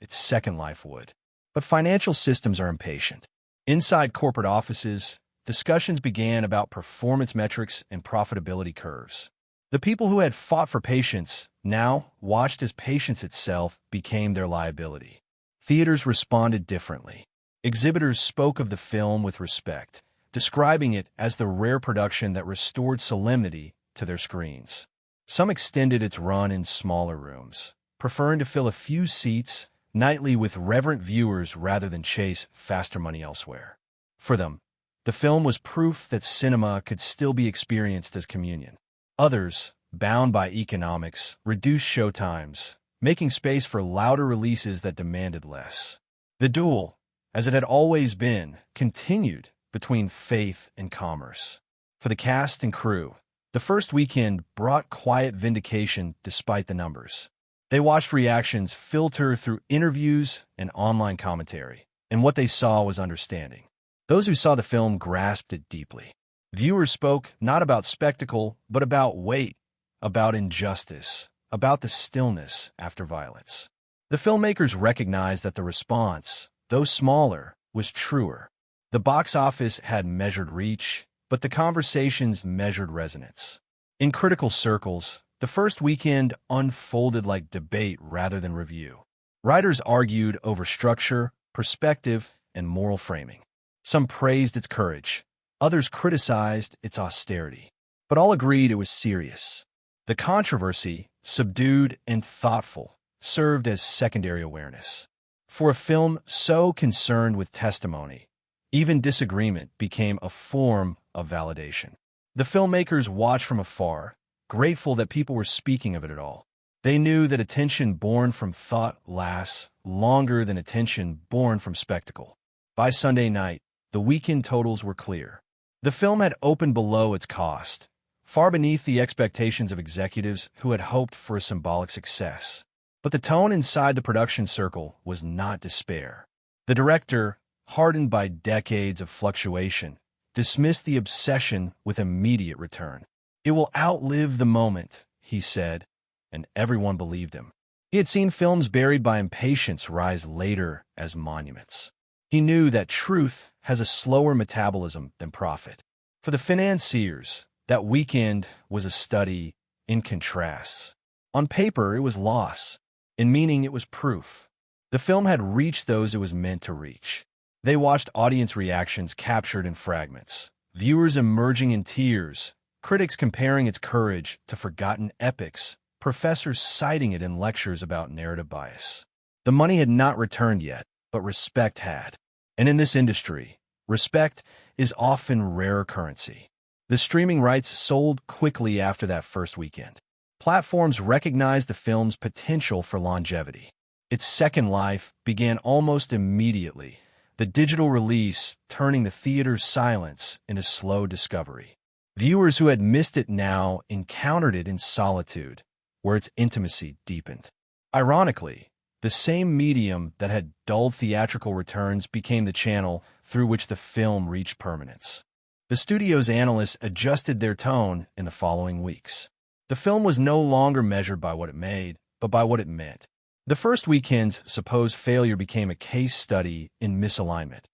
Its second life would. But financial systems are impatient. Inside corporate offices, discussions began about performance metrics and profitability curves. The people who had fought for patience now watched as patience itself became their liability. Theaters responded differently. Exhibitors spoke of the film with respect, describing it as the rare production that restored solemnity to their screens. Some extended its run in smaller rooms, preferring to fill a few seats nightly with reverent viewers rather than chase faster money elsewhere. For them, the film was proof that cinema could still be experienced as communion. Others, bound by economics, reduced showtimes, making space for louder releases that demanded less. The duel, as it had always been, continued between faith and commerce. For the cast and crew, the first weekend brought quiet vindication despite the numbers. They watched reactions filter through interviews and online commentary, and what they saw was understanding. Those who saw the film grasped it deeply. Viewers spoke not about spectacle, but about weight, about injustice, about the stillness after violence. The filmmakers recognized that the response, though smaller, was truer. The box office had measured reach, but the conversations measured resonance. In critical circles, the first weekend unfolded like debate rather than review. Writers argued over structure, perspective, and moral framing. Some praised its courage, others criticized its austerity, but all agreed it was serious. The controversy, subdued and thoughtful, served as secondary awareness. For a film so concerned with testimony, even disagreement became a form of validation. The filmmakers watched from afar, grateful that people were speaking of it at all. They knew that attention born from thought lasts longer than attention born from spectacle. By Sunday night, the weekend totals were clear. The film had opened below its cost, far beneath the expectations of executives who had hoped for a symbolic success. But the tone inside the production circle was not despair. The director, hardened by decades of fluctuation, dismissed the obsession with immediate return. "It will outlive the moment," he said, and everyone believed him. He had seen films buried by impatience rise later as monuments. He knew that truth has a slower metabolism than profit. For the financiers, that weekend was a study in contrasts. On paper, it was loss. In meaning, it was proof. The film had reached those it was meant to reach. They watched audience reactions captured in fragments, viewers emerging in tears, critics comparing its courage to forgotten epics, professors citing it in lectures about narrative bias. The money had not returned yet, but respect had. And in this industry, respect is often rare currency. The streaming rights sold quickly after that first weekend. Platforms recognized the film's potential for longevity. Its second life began almost immediately, the digital release turning the theater's silence into slow discovery. Viewers who had missed it now encountered it in solitude, where its intimacy deepened. Ironically, the same medium that had dulled theatrical returns became the channel through which the film reached permanence. The studio's analysts adjusted their tone in the following weeks. The film was no longer measured by what it made, but by what it meant. The first weekend's supposed failure became a case study in misalignment,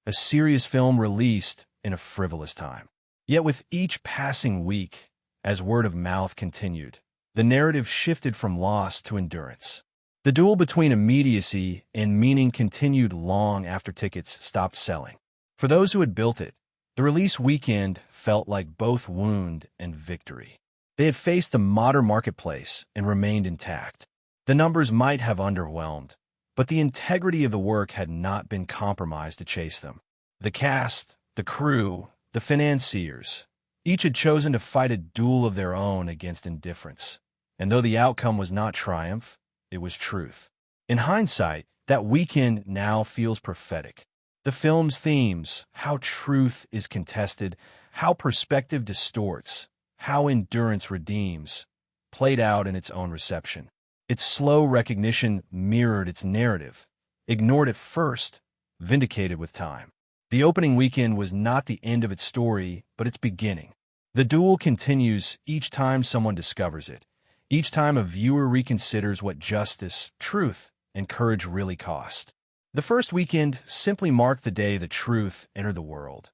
a serious film released in a frivolous time. Yet with each passing week, as word of mouth continued, the narrative shifted from loss to endurance. The duel between immediacy and meaning continued long after tickets stopped selling. For those who had built it, the release weekend felt like both wound and victory. They had faced the modern marketplace and remained intact. The numbers might have underwhelmed, but the integrity of the work had not been compromised to chase them. The cast, the crew, the financiers, each had chosen to fight a duel of their own against indifference. And though the outcome was not triumph, it was truth. In hindsight, that weekend now feels prophetic. The film's themes, how truth is contested, how perspective distorts, how endurance redeems, played out in its own reception. Its slow recognition mirrored its narrative, ignored at first, vindicated with time. The opening weekend was not the end of its story, but its beginning. The duel continues each time someone discovers it, each time a viewer reconsiders what justice, truth, and courage really cost. The first weekend simply marked the day the truth entered the world.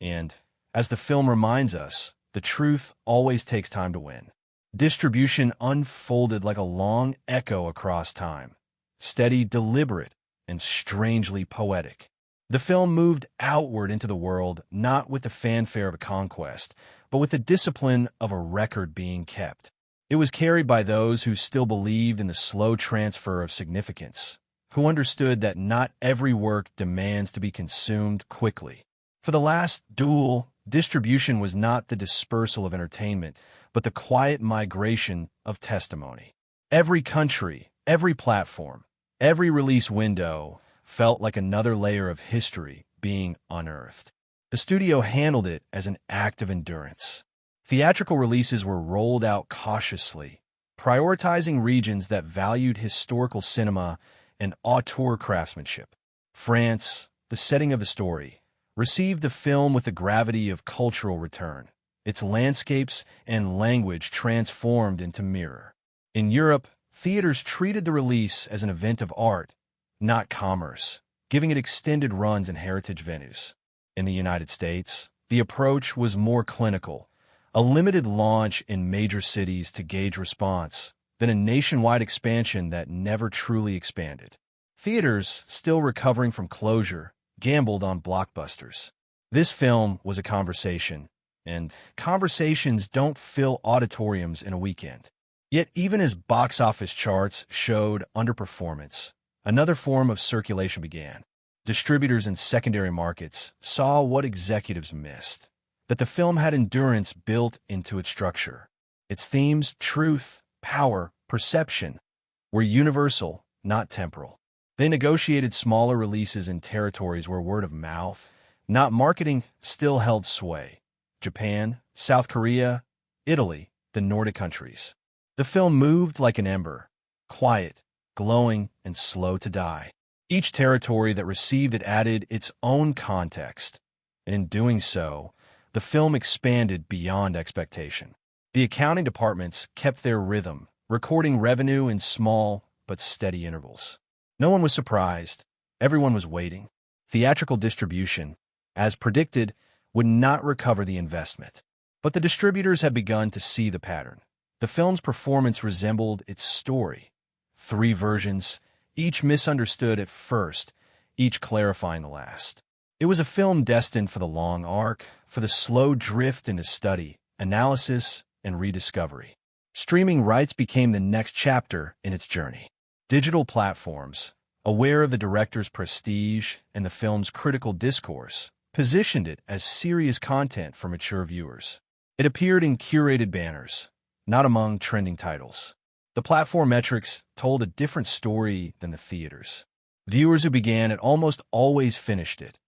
And, as the film reminds us, the truth always takes time to win. Distribution unfolded like a long echo across time, steady, deliberate, and strangely poetic. The film moved outward into the world not with the fanfare of a conquest, but with the discipline of a record being kept. It was carried by those who still believed in the slow transfer of significance, who understood that not every work demands to be consumed quickly. For the Last Duel, distribution was not the dispersal of entertainment, but the quiet migration of testimony. Every country, every platform, every release window felt like another layer of history being unearthed. The studio handled it as an act of endurance. Theatrical releases were rolled out cautiously, prioritizing regions that valued historical cinema and auteur craftsmanship. France, the setting of the story, received the film with the gravity of cultural return, its landscapes and language transformed into mirror. In Europe, theaters treated the release as an event of art, not commerce, giving it extended runs in heritage venues. In the United States, the approach was more clinical, a limited launch in major cities to gauge response, then a nationwide expansion that never truly expanded. Theaters, still recovering from closure, gambled on blockbusters. This film was a conversation, and conversations don't fill auditoriums in a weekend. Yet even as box office charts showed underperformance, another form of circulation began. Distributors in secondary markets saw what executives missed, that the film had endurance built into its structure. Its themes, truth, power, perception, were universal, not temporal. They negotiated smaller releases in territories where word of mouth, not marketing, still held sway. Japan, South Korea, Italy, the Nordic countries. The film moved like an ember, quiet, glowing, and slow to die. Each territory that received it added its own context, and in doing so, the film expanded beyond expectation. The accounting departments kept their rhythm, recording revenue in small but steady intervals. No one was surprised. Everyone was waiting. Theatrical distribution, as predicted, would not recover the investment. But the distributors had begun to see the pattern. The film's performance resembled its story. 3 versions, each misunderstood at first, each clarifying the last. It was a film destined for the long arc, for the slow drift into study, analysis, and rediscovery. Streaming rights became the next chapter in its journey. Digital platforms, aware of the director's prestige and the film's critical discourse, positioned it as serious content for mature viewers. It appeared in curated banners, not among trending titles. The platform metrics told a different story than the theaters. Viewers who began it almost always finished it,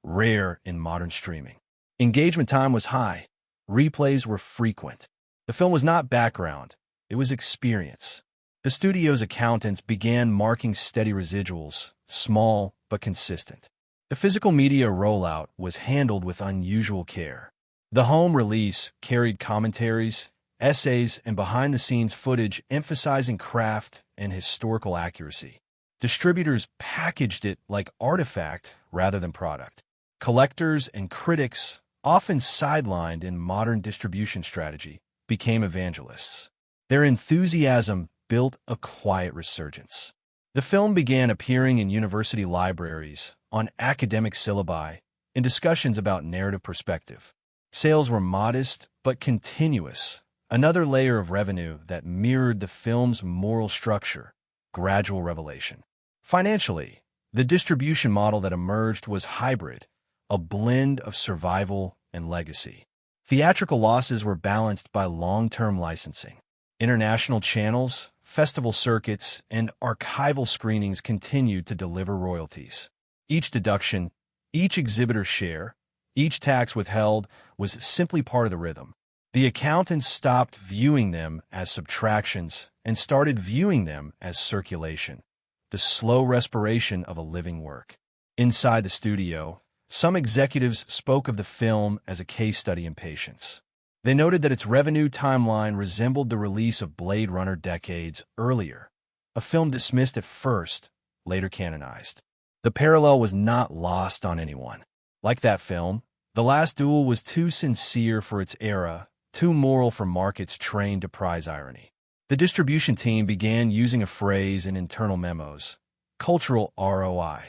rare in modern streaming. Engagement time was high. Replays were frequent. The film was not background, it was experience. The studio's accountants began marking steady residuals, small but consistent. The physical media rollout was handled with unusual care. The home release carried commentaries, essays, and behind-the-scenes footage emphasizing craft and historical accuracy. Distributors packaged it like artifact rather than product. Collectors and critics, often sidelined in modern distribution strategy, became evangelists. Their enthusiasm built a quiet resurgence. The film began appearing in university libraries, on academic syllabi, in discussions about narrative perspective. Sales were modest but continuous, another layer of revenue that mirrored the film's moral structure, gradual revelation. Financially, the distribution model that emerged was hybrid, a blend of survival and legacy. Theatrical losses were balanced by long-term licensing. International channels, festival circuits, and archival screenings continued to deliver royalties. Each deduction, each exhibitor share, each tax withheld was simply part of the rhythm. The accountants stopped viewing them as subtractions and started viewing them as circulation, the slow respiration of a living work. Inside the studio, some executives spoke of the film as a case study in patience. They noted that its revenue timeline resembled the release of Blade Runner decades earlier, a film dismissed at first, later canonized. The parallel was not lost on anyone. Like that film, The Last Duel was too sincere for its era, too moral for markets trained to prize irony. The distribution team began using a phrase in internal memos, cultural ROI.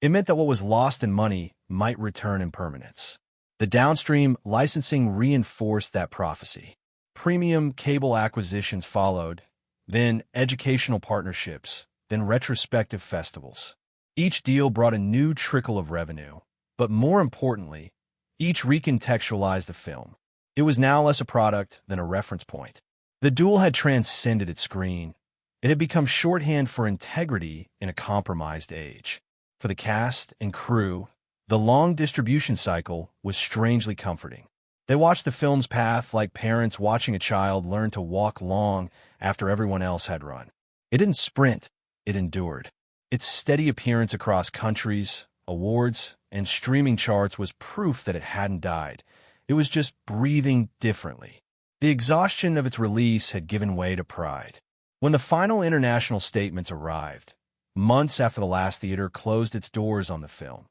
It meant that what was lost in money might return in permanence. The downstream licensing reinforced that prophecy. Premium cable acquisitions followed, then educational partnerships, then retrospective festivals. Each deal brought a new trickle of revenue, but more importantly, each recontextualized the film. It was now less a product than a reference point. The duel had transcended its screen. It had become shorthand for integrity in a compromised age. For the cast and crew, the long distribution cycle was strangely comforting. They watched the film's path like parents watching a child learn to walk long after everyone else had run. It didn't sprint, it endured. Its steady appearance across countries, awards, and streaming charts was proof that it hadn't died. It was just breathing differently. The exhaustion of its release had given way to pride. When the final international statements arrived, months after the last theater closed its doors on the film,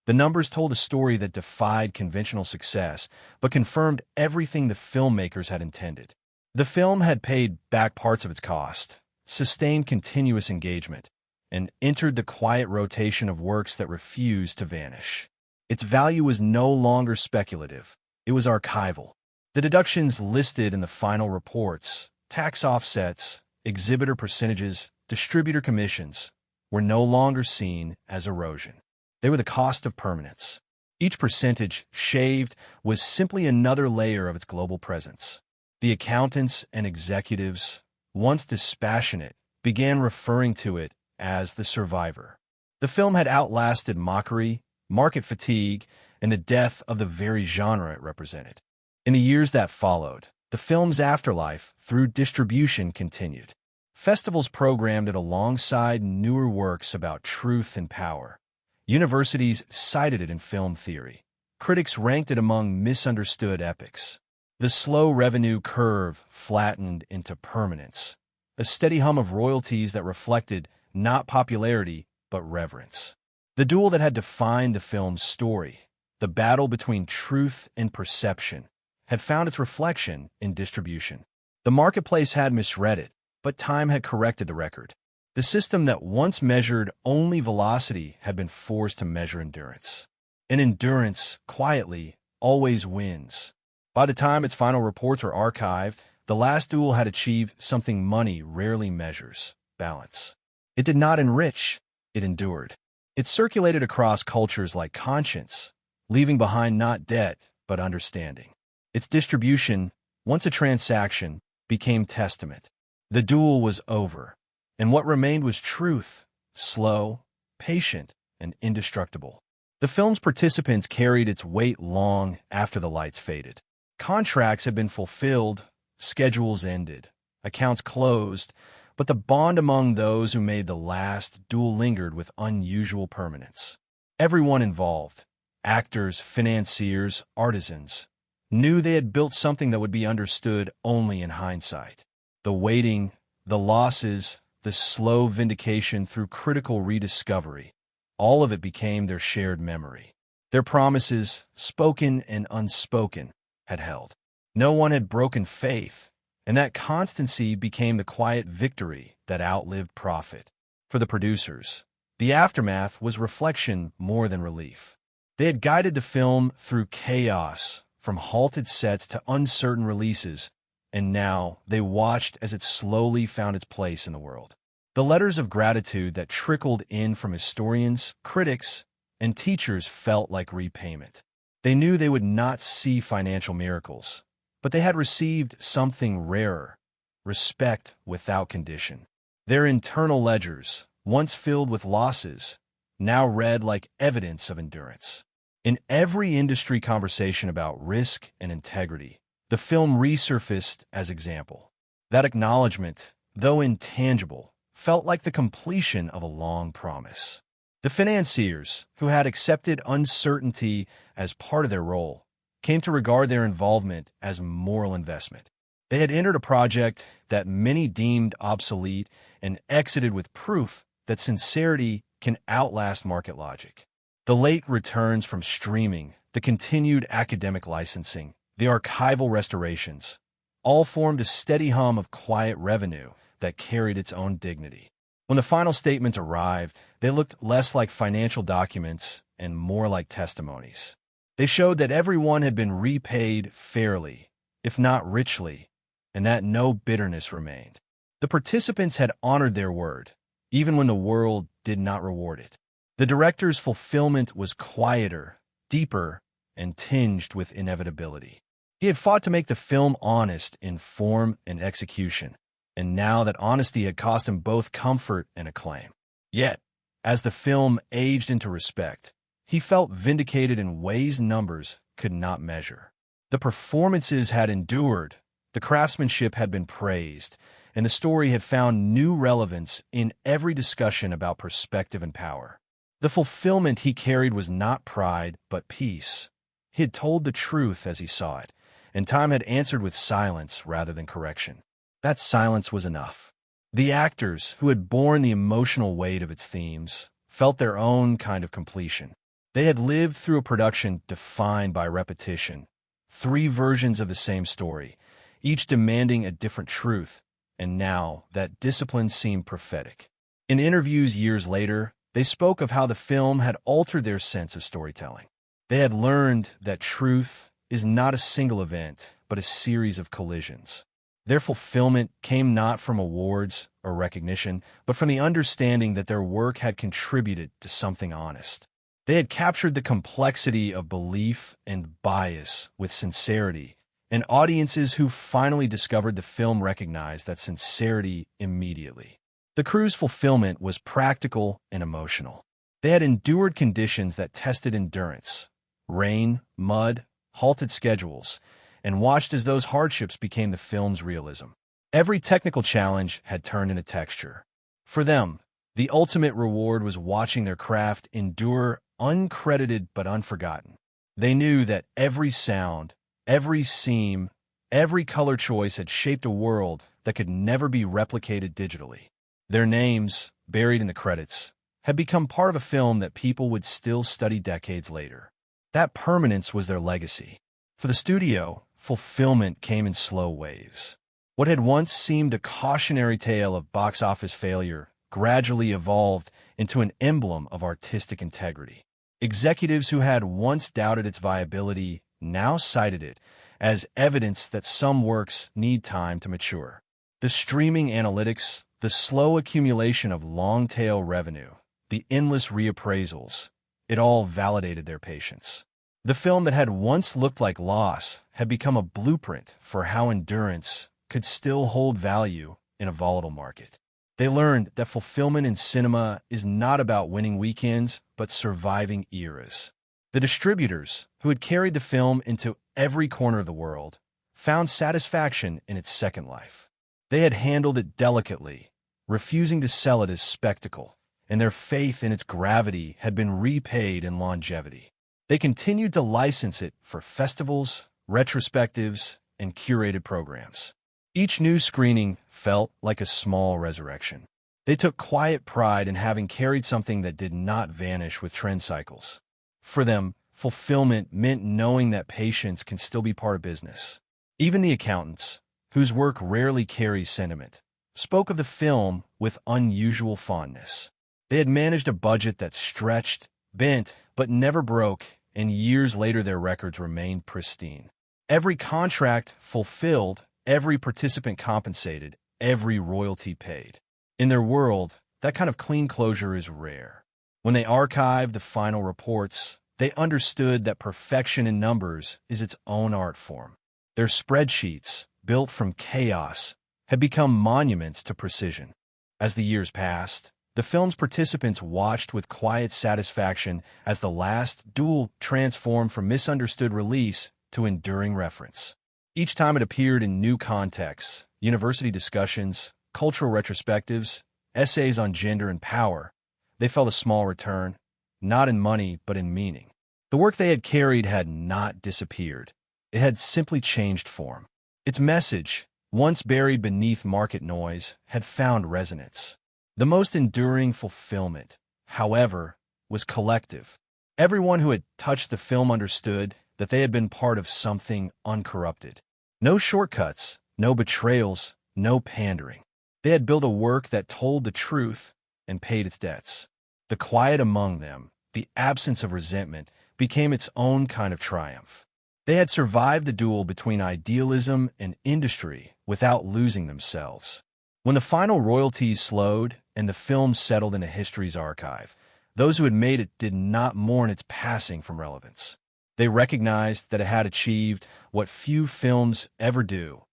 the numbers told a story that defied conventional success, but confirmed everything the filmmakers had intended. The film had paid back parts of its cost, sustained continuous engagement, and entered the quiet rotation of works that refused to vanish. Its value was no longer speculative. It was archival. The deductions listed in the final reports, tax offsets, exhibitor percentages, distributor commissions, were no longer seen as erosion. They were the cost of permanence. Each percentage, shaved, was simply another layer of its global presence. The accountants and executives, once dispassionate, began referring to it as the survivor. The film had outlasted mockery, market fatigue, and the death of the very genre it represented. In the years that followed, the film's afterlife through distribution continued. Festivals programmed it alongside newer works about truth and power. Universities cited it in film theory. Critics ranked it among misunderstood epics. The slow revenue curve flattened into permanence, a steady hum of royalties that reflected not popularity, but reverence. The duel that had defined the film's story, the battle between truth and perception, had found its reflection in distribution. The marketplace had misread it, but time had corrected the record. The system that once measured only velocity had been forced to measure endurance. And endurance, quietly, always wins. By the time its final reports were archived, The Last Duel had achieved something money rarely measures: balance. It did not enrich, it endured. It circulated across cultures like conscience, leaving behind not debt, but understanding. Its distribution, once a transaction, became testament. The duel was over, and what remained was truth, slow, patient, and indestructible. The film's participants carried its weight long after the lights faded. Contracts had been fulfilled, schedules ended, accounts closed, but the bond among those who made the last duel lingered with unusual permanence. Everyone involved, actors, financiers, artisans, knew they had built something that would be understood only in hindsight. The waiting, the losses, the slow vindication through critical rediscovery, all of it became their shared memory. Their promises, spoken and unspoken, had held. No one had broken faith, and that constancy became the quiet victory that outlived profit. For the producers, the aftermath was reflection more than relief. They had guided the film through chaos, from halted sets to uncertain releases, and now they watched as it slowly found its place in the world. The letters of gratitude that trickled in from historians, critics, and teachers felt like repayment. They knew they would not see financial miracles, but they had received something rarer: respect without condition. Their internal ledgers, once filled with losses, now read like evidence of endurance. In every industry conversation about risk and integrity, the film resurfaced as example. That acknowledgement, though intangible, felt like the completion of a long promise. The financiers, who had accepted uncertainty as part of their role, came to regard their involvement as moral investment. They had entered a project that many deemed obsolete and exited with proof that sincerity can outlast market logic. The late returns from streaming, the continued academic licensing, the archival restorations, all formed a steady hum of quiet revenue that carried its own dignity. When the final statements arrived, they looked less like financial documents and more like testimonies. They showed that everyone had been repaid fairly, if not richly, and that no bitterness remained. The participants had honored their word, even when the world did not reward it. The director's fulfillment was quieter, deeper, and tinged with inevitability. He had fought to make the film honest in form and execution, and now that honesty had cost him both comfort and acclaim. Yet, as the film aged into respect, he felt vindicated in ways numbers could not measure. The performances had endured, the craftsmanship had been praised, and the story had found new relevance in every discussion about perspective and power. The fulfillment he carried was not pride, but peace. He had told the truth as he saw it, and time had answered with silence rather than correction. That silence was enough. The actors, who had borne the emotional weight of its themes, felt their own kind of completion. They had lived through a production defined by repetition, 3 versions of the same story, each demanding a different truth, and now that discipline seemed prophetic. In interviews years later, they spoke of how the film had altered their sense of storytelling. They had learned that truth is not a single event, but a series of collisions. Their fulfillment came not from awards or recognition, but from the understanding that their work had contributed to something honest. They had captured the complexity of belief and bias with sincerity, and audiences who finally discovered the film recognized that sincerity immediately. The crew's fulfillment was practical and emotional. They had endured conditions that tested endurance, rain, mud, halted schedules, and watched as those hardships became the film's realism. Every technical challenge had turned into texture. For them, the ultimate reward was watching their craft endure uncredited but unforgotten. They knew that every sound, every seam, every color choice had shaped a world that could never be replicated digitally. Their names, buried in the credits, had become part of a film that people would still study decades later. That permanence was their legacy. For the studio, fulfillment came in slow waves. What had once seemed a cautionary tale of box office failure gradually evolved into an emblem of artistic integrity. Executives who had once doubted its viability now cited it as evidence that some works need time to mature. The streaming analytics, the slow accumulation of long-tail revenue, the endless reappraisals, it all validated their patience. The film that had once looked like loss had become a blueprint for how endurance could still hold value in a volatile market. They learned that fulfillment in cinema is not about winning weekends, but surviving eras. The distributors, who had carried the film into every corner of the world, found satisfaction in its second life. They had handled it delicately, refusing to sell it as spectacle, and their faith in its gravity had been repaid in longevity. They continued to license it for festivals, retrospectives, and curated programs. Each new screening felt like a small resurrection. They took quiet pride in having carried something that did not vanish with trend cycles. For them, fulfillment meant knowing that patience can still be part of business. Even the accountants, whose work rarely carries sentiment, spoke of the film with unusual fondness. They had managed a budget that stretched, bent, but never broke, and years later their records remained pristine. Every contract fulfilled, every participant compensated, every royalty paid. In their world, that kind of clean closure is rare. When they archived the final reports, they understood that perfection in numbers is its own art form. Their spreadsheets, built from chaos, had become monuments to precision. As the years passed, the film's participants watched with quiet satisfaction as The Last Duel transformed from misunderstood release to enduring reference. Each time it appeared in new contexts, university discussions, cultural retrospectives, essays on gender and power, they felt a small return, not in money but in meaning. The work they had carried had not disappeared. It had simply changed form. Its message, once buried beneath market noise, had found resonance. The most enduring fulfillment, however, was collective. Everyone who had touched the film understood that they had been part of something uncorrupted. No shortcuts, no betrayals, no pandering. They had built a work that told the truth and paid its debts. The quiet among them, the absence of resentment, became its own kind of triumph. They had survived the duel between idealism and industry without losing themselves. When the final royalties slowed and the film settled into history's archive, those who had made it did not mourn its passing from relevance. They recognized that it had achieved what few films ever do: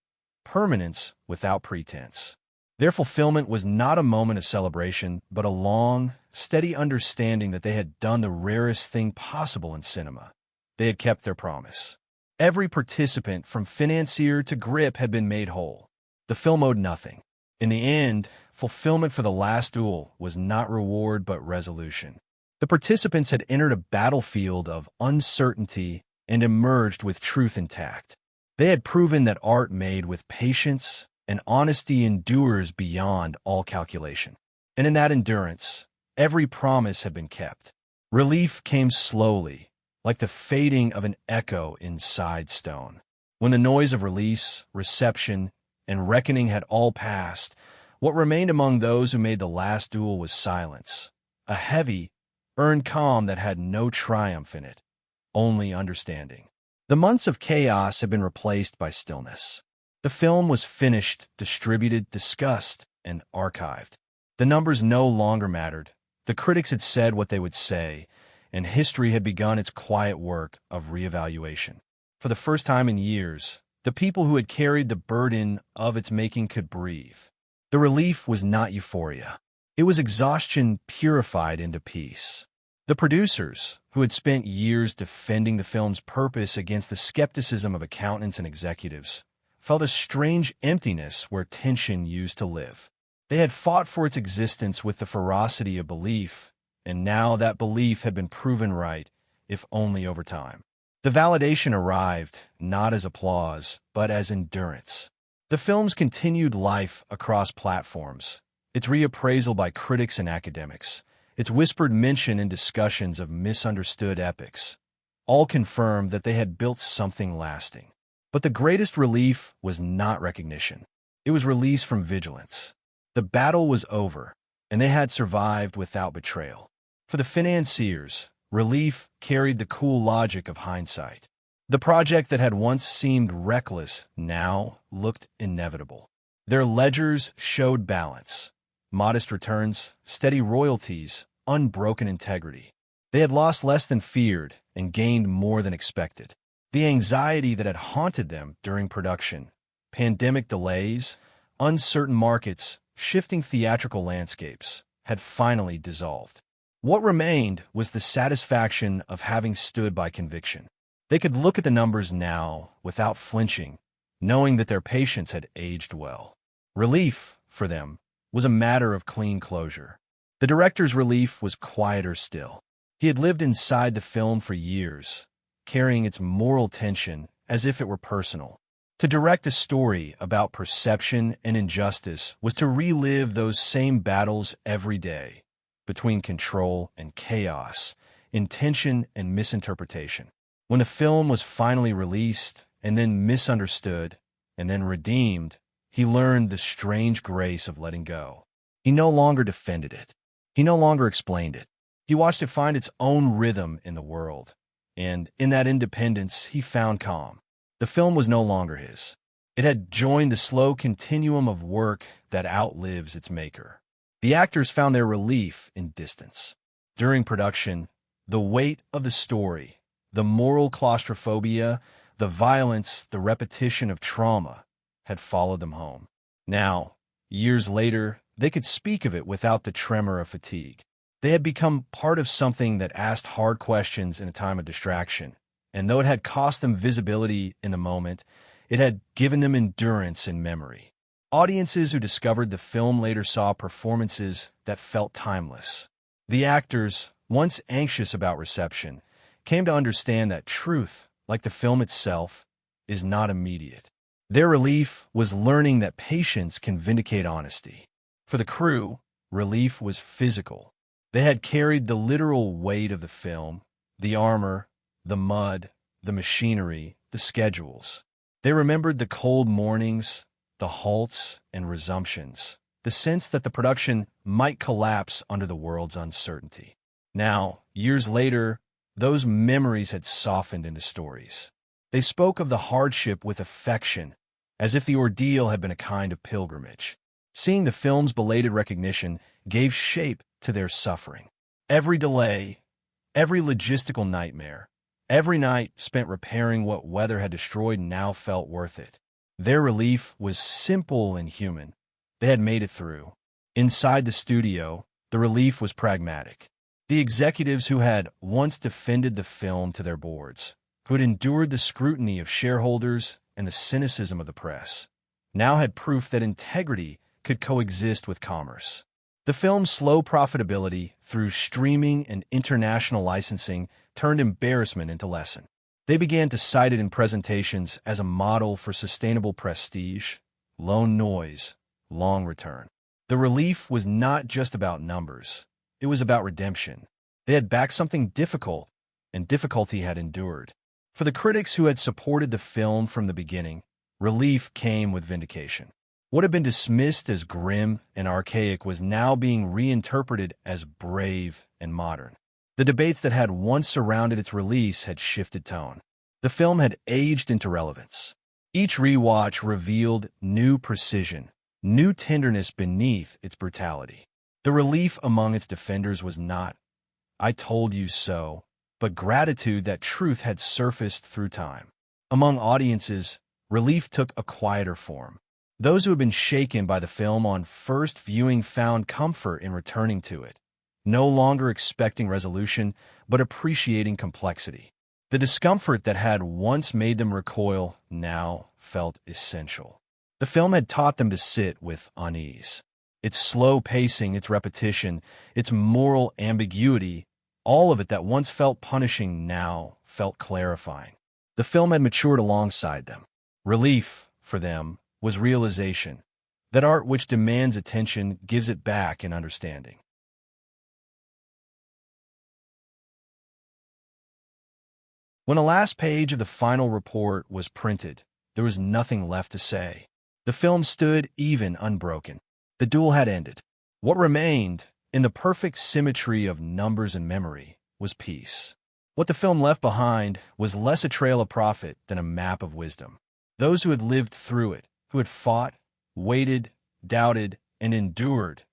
permanence without pretense. Their fulfillment was not a moment of celebration, but a long, steady understanding that they had done the rarest thing possible in cinema. They had kept their promise. Every participant, from financier to grip, had been made whole. The film owed nothing. In the end, fulfillment for The Last Duel was not reward but resolution. The participants had entered a battlefield of uncertainty and emerged with truth intact. They had proven that art made with patience and honesty endures beyond all calculation. And in that endurance, every promise had been kept. Relief came slowly, like the fading of an echo inside stone. When the noise of release, reception, and reckoning had all passed, what remained among those who made The Last Duel was silence, a heavy, earned calm that had no triumph in it, only understanding. The months of chaos had been replaced by stillness. The film was finished, distributed, discussed, and archived. The numbers no longer mattered. The critics had said what they would say, and history had begun its quiet work of reevaluation. For the first time in years, the people who had carried the burden of its making could breathe. The relief was not euphoria. It was exhaustion purified into peace. The producers, who had spent years defending the film's purpose against the skepticism of accountants and executives, felt a strange emptiness where tension used to live. They had fought for its existence with the ferocity of belief, and now that belief had been proven right, if only over time. The validation arrived, not as applause, but as endurance. The film's continued life across platforms, its reappraisal by critics and academics, its whispered mention in discussions of misunderstood epics, all confirmed that they had built something lasting. But the greatest relief was not recognition. It was release from vigilance. The battle was over, and they had survived without betrayal. For the financiers, relief carried the cool logic of hindsight. The project that had once seemed reckless now looked inevitable. Their ledgers showed balance. Modest returns, steady royalties, unbroken integrity. They had lost less than feared and gained more than expected. The anxiety that had haunted them during production, pandemic delays, uncertain markets, shifting theatrical landscapes, had finally dissolved. What remained was the satisfaction of having stood by conviction. They could look at the numbers now without flinching, knowing that their patience had aged well. Relief, for them, was a matter of clean closure. The director's relief was quieter still. He had lived inside the film for years, carrying its moral tension as if it were personal. To direct a story about perception and injustice was to relive those same battles every day, between control and chaos, intention and misinterpretation. When the film was finally released, and then misunderstood, and then redeemed, he learned the strange grace of letting go. He no longer defended it. He no longer explained it. He watched it find its own rhythm in the world, and in that independence he found calm. The film was no longer his. It had joined the slow continuum of work that outlives its maker. The actors found their relief in distance. During production, the weight of the story, the moral claustrophobia, the violence, the repetition of trauma, had followed them home. Now, years later, they could speak of it without the tremor of fatigue. They had become part of something that asked hard questions in a time of distraction, and though it had cost them visibility in the moment, it had given them endurance in memory. Audiences who discovered the film later saw performances that felt timeless. The actors, once anxious about reception, came to understand that truth, like the film itself, is not immediate. Their relief was learning that patience can vindicate honesty. For the crew, relief was physical. They had carried the literal weight of the film, the armor, the mud, the machinery, the schedules. They remembered the cold mornings, the halts and resumptions, the sense that the production might collapse under the world's uncertainty. Now, years later, those memories had softened into stories. They spoke of the hardship with affection, as if the ordeal had been a kind of pilgrimage. Seeing the film's belated recognition gave shape to their suffering. Every delay, every logistical nightmare, every night spent repairing what weather had destroyed now felt worth it. Their relief was simple and human. They had made it through. Inside the studio, the relief was pragmatic. The executives who had once defended the film to their boards, who had endured the scrutiny of shareholders and the cynicism of the press, now had proof that integrity could coexist with commerce. The film's slow profitability through streaming and international licensing turned embarrassment into lesson. They began to cite it in presentations as a model for sustainable prestige, low noise, long return. The relief was not just about numbers. It was about redemption. They had backed something difficult, and difficulty had endured. For the critics who had supported the film from the beginning, relief came with vindication. What had been dismissed as grim and archaic was now being reinterpreted as brave and modern. The debates that had once surrounded its release had shifted tone. The film had aged into relevance. Each rewatch revealed new precision, new tenderness beneath its brutality. The relief among its defenders was not, "I told you so," but gratitude that truth had surfaced through time. Among audiences, relief took a quieter form. Those who had been shaken by the film on first viewing found comfort in returning to it, no longer expecting resolution, but appreciating complexity. The discomfort that had once made them recoil now felt essential. The film had taught them to sit with unease. Its slow pacing, its repetition, its moral ambiguity, all of it that once felt punishing now felt clarifying. The film had matured alongside them. Relief, for them, was realization that art which demands attention gives it back in understanding. When the last page of the final report was printed, there was nothing left to say. The film stood even unbroken. The duel had ended. What remained, in the perfect symmetry of numbers and memory, was peace. What the film left behind was less a trail of profit than a map of wisdom. Those who had lived through it, who had fought, waited, doubted, and endured,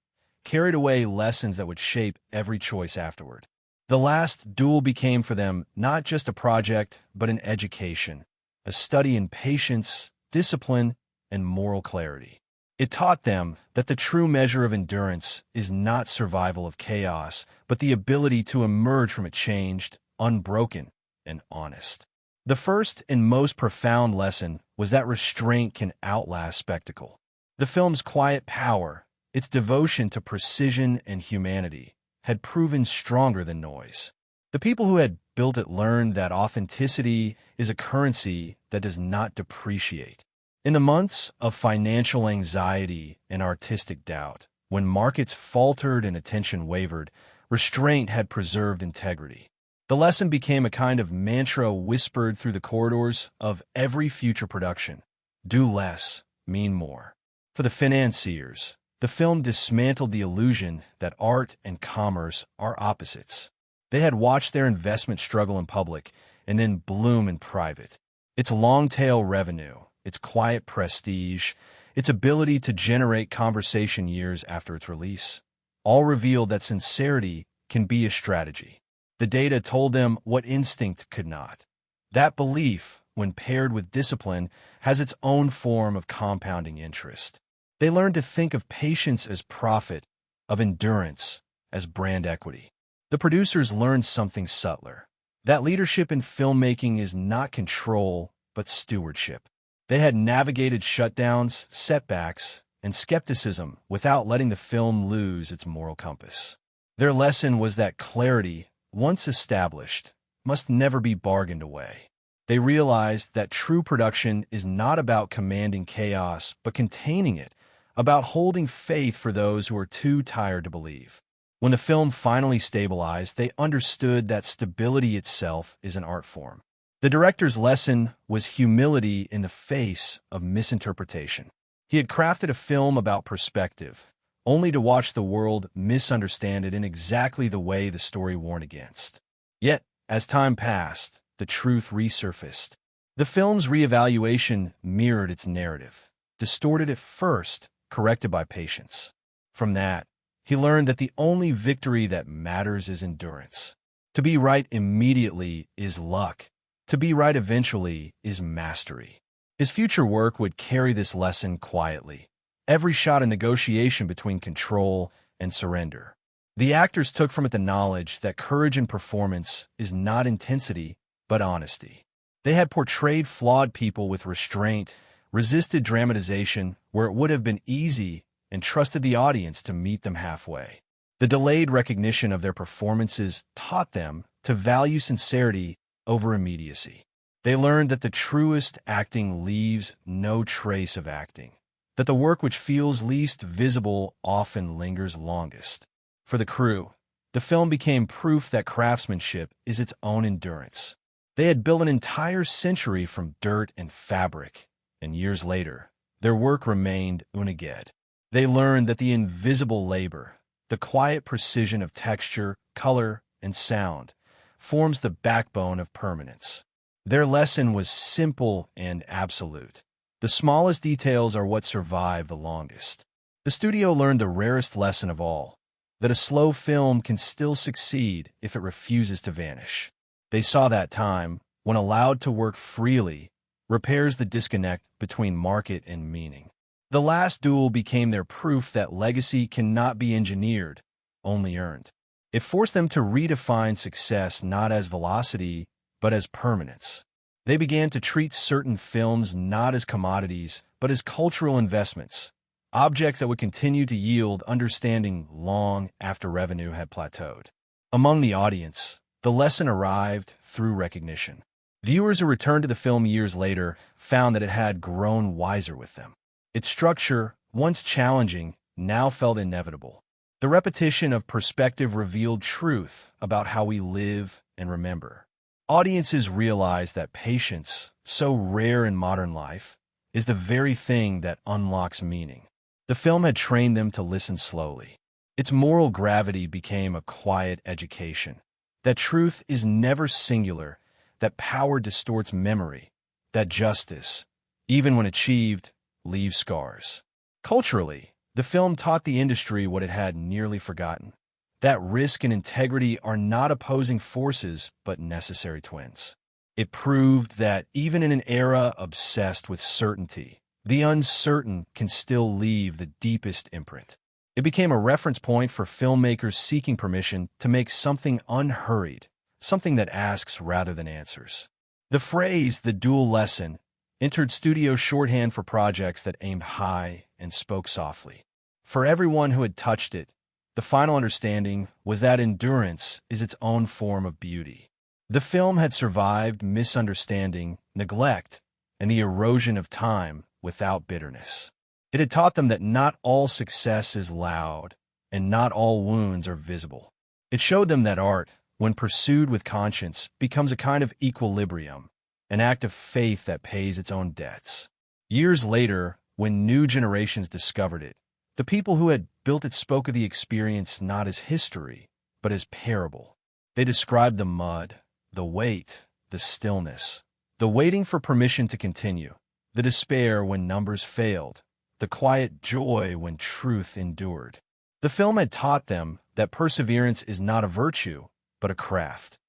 carried away lessons that would shape every choice afterward. The Last Duel became for them not just a project, but an education, a study in patience, discipline, and moral clarity. It taught them that the true measure of endurance is not survival of chaos, but the ability to emerge from it changed, unbroken, and honest. The first and most profound lesson was that restraint can outlast spectacle. The film's quiet power, its devotion to precision and humanity, had proven stronger than noise. The people who had built it learned that authenticity is a currency that does not depreciate. In the months of financial anxiety and artistic doubt, when markets faltered and attention wavered, restraint had preserved integrity. The lesson became a kind of mantra whispered through the corridors of every future production. Do less, mean more. For the financiers, the film dismantled the illusion that art and commerce are opposites. They had watched their investment struggle in public and then bloom in private. Its long-tail revenue, its quiet prestige, its ability to generate conversation years after its release, all revealed that sincerity can be a strategy. The data told them what instinct could not. That belief, when paired with discipline, has its own form of compounding interest. They learned to think of patience as profit, of endurance as brand equity. The producers learned something subtler, that leadership in filmmaking is not control, but stewardship. They had navigated shutdowns, setbacks, and skepticism without letting the film lose its moral compass. Their lesson was that clarity, once established, must never be bargained away. They realized that true production is not about commanding chaos, but containing it, about holding faith for those who are too tired to believe. When the film finally stabilized, they understood that stability itself is an art form. The director's lesson was humility in the face of misinterpretation. He had crafted a film about perspective, only to watch the world misunderstand it in exactly the way the story warned against. Yet, as time passed, the truth resurfaced. The film's reevaluation mirrored its narrative, distorted at first, corrected by patience. From that, he learned that the only victory that matters is endurance. To be right immediately is luck. To be right eventually is mastery. His future work would carry this lesson quietly. Every shot a negotiation between control and surrender. The actors took from it the knowledge that courage in performance is not intensity, but honesty. They had portrayed flawed people with restraint, resisted dramatization where it would have been easy, and trusted the audience to meet them halfway. The delayed recognition of their performances taught them to value sincerity over immediacy. They learned that the truest acting leaves no trace of acting, that the work which feels least visible often lingers longest. For the crew, the film became proof that craftsmanship is its own endurance. They had built an entire century from dirt and fabric, and years later, their work remained unaged. They learned that the invisible labor, the quiet precision of texture, color, and sound, forms the backbone of permanence. Their lesson was simple and absolute. The smallest details are what survive the longest. The studio learned the rarest lesson of all, that a slow film can still succeed if it refuses to vanish. They saw that time, when allowed to work freely, repairs the disconnect between market and meaning. The Last Duel became their proof that legacy cannot be engineered, only earned. It forced them to redefine success not as velocity, but as permanence. They began to treat certain films not as commodities, but as cultural investments, objects that would continue to yield understanding long after revenue had plateaued. Among the audience, the lesson arrived through recognition. Viewers who returned to the film years later found that it had grown wiser with them. Its structure, once challenging, now felt inevitable. The repetition of perspective revealed truth about how we live and remember. Audiences realized that patience, so rare in modern life, is the very thing that unlocks meaning. The film had trained them to listen slowly. Its moral gravity became a quiet education. That truth is never singular, that power distorts memory, that justice, even when achieved, leaves scars. Culturally, the film taught the industry what it had nearly forgotten: that risk and integrity are not opposing forces but necessary twins. It proved that even in an era obsessed with certainty, the uncertain can still leave the deepest imprint. It became a reference point for filmmakers seeking permission to make something unhurried, something that asks rather than answers. The phrase, "the dual lesson," entered studio shorthand for projects that aimed high and spoke softly. For everyone who had touched it, the final understanding was that endurance is its own form of beauty. The film had survived misunderstanding, neglect, and the erosion of time without bitterness. It had taught them that not all success is loud, and not all wounds are visible. It showed them that art, when pursued with conscience, becomes a kind of equilibrium, an act of faith that pays its own debts. Years later, when new generations discovered it, the people who had built it spoke of the experience not as history, but as parable. They described the mud, the weight, the stillness, the waiting for permission to continue, the despair when numbers failed, the quiet joy when truth endured. The film had taught them that perseverance is not a virtue, but a craft,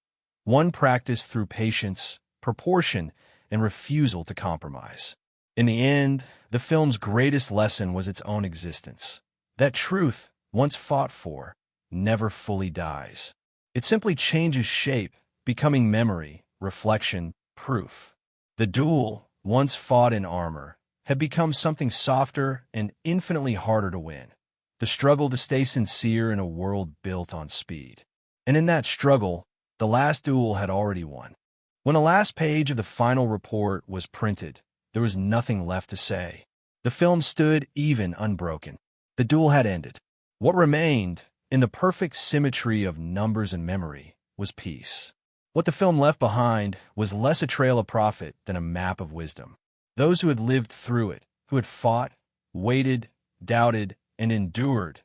one practiced through patience, proportion, and refusal to compromise. In the end, the film's greatest lesson was its own existence. That truth, once fought for, never fully dies. It simply changes shape, becoming memory, reflection, proof. The duel, once fought in armor, had become something softer and infinitely harder to win. The struggle to stay sincere in a world built on speed. And in that struggle, the Last Duel had already won. When the last page of the final report was printed, there was nothing left to say. The film stood even unbroken. The duel had ended. What remained, in the perfect symmetry of numbers and memory, was peace. What the film left behind was less a trail of profit than a map of wisdom. Those who had lived through it, who had fought, waited, doubted, and endured,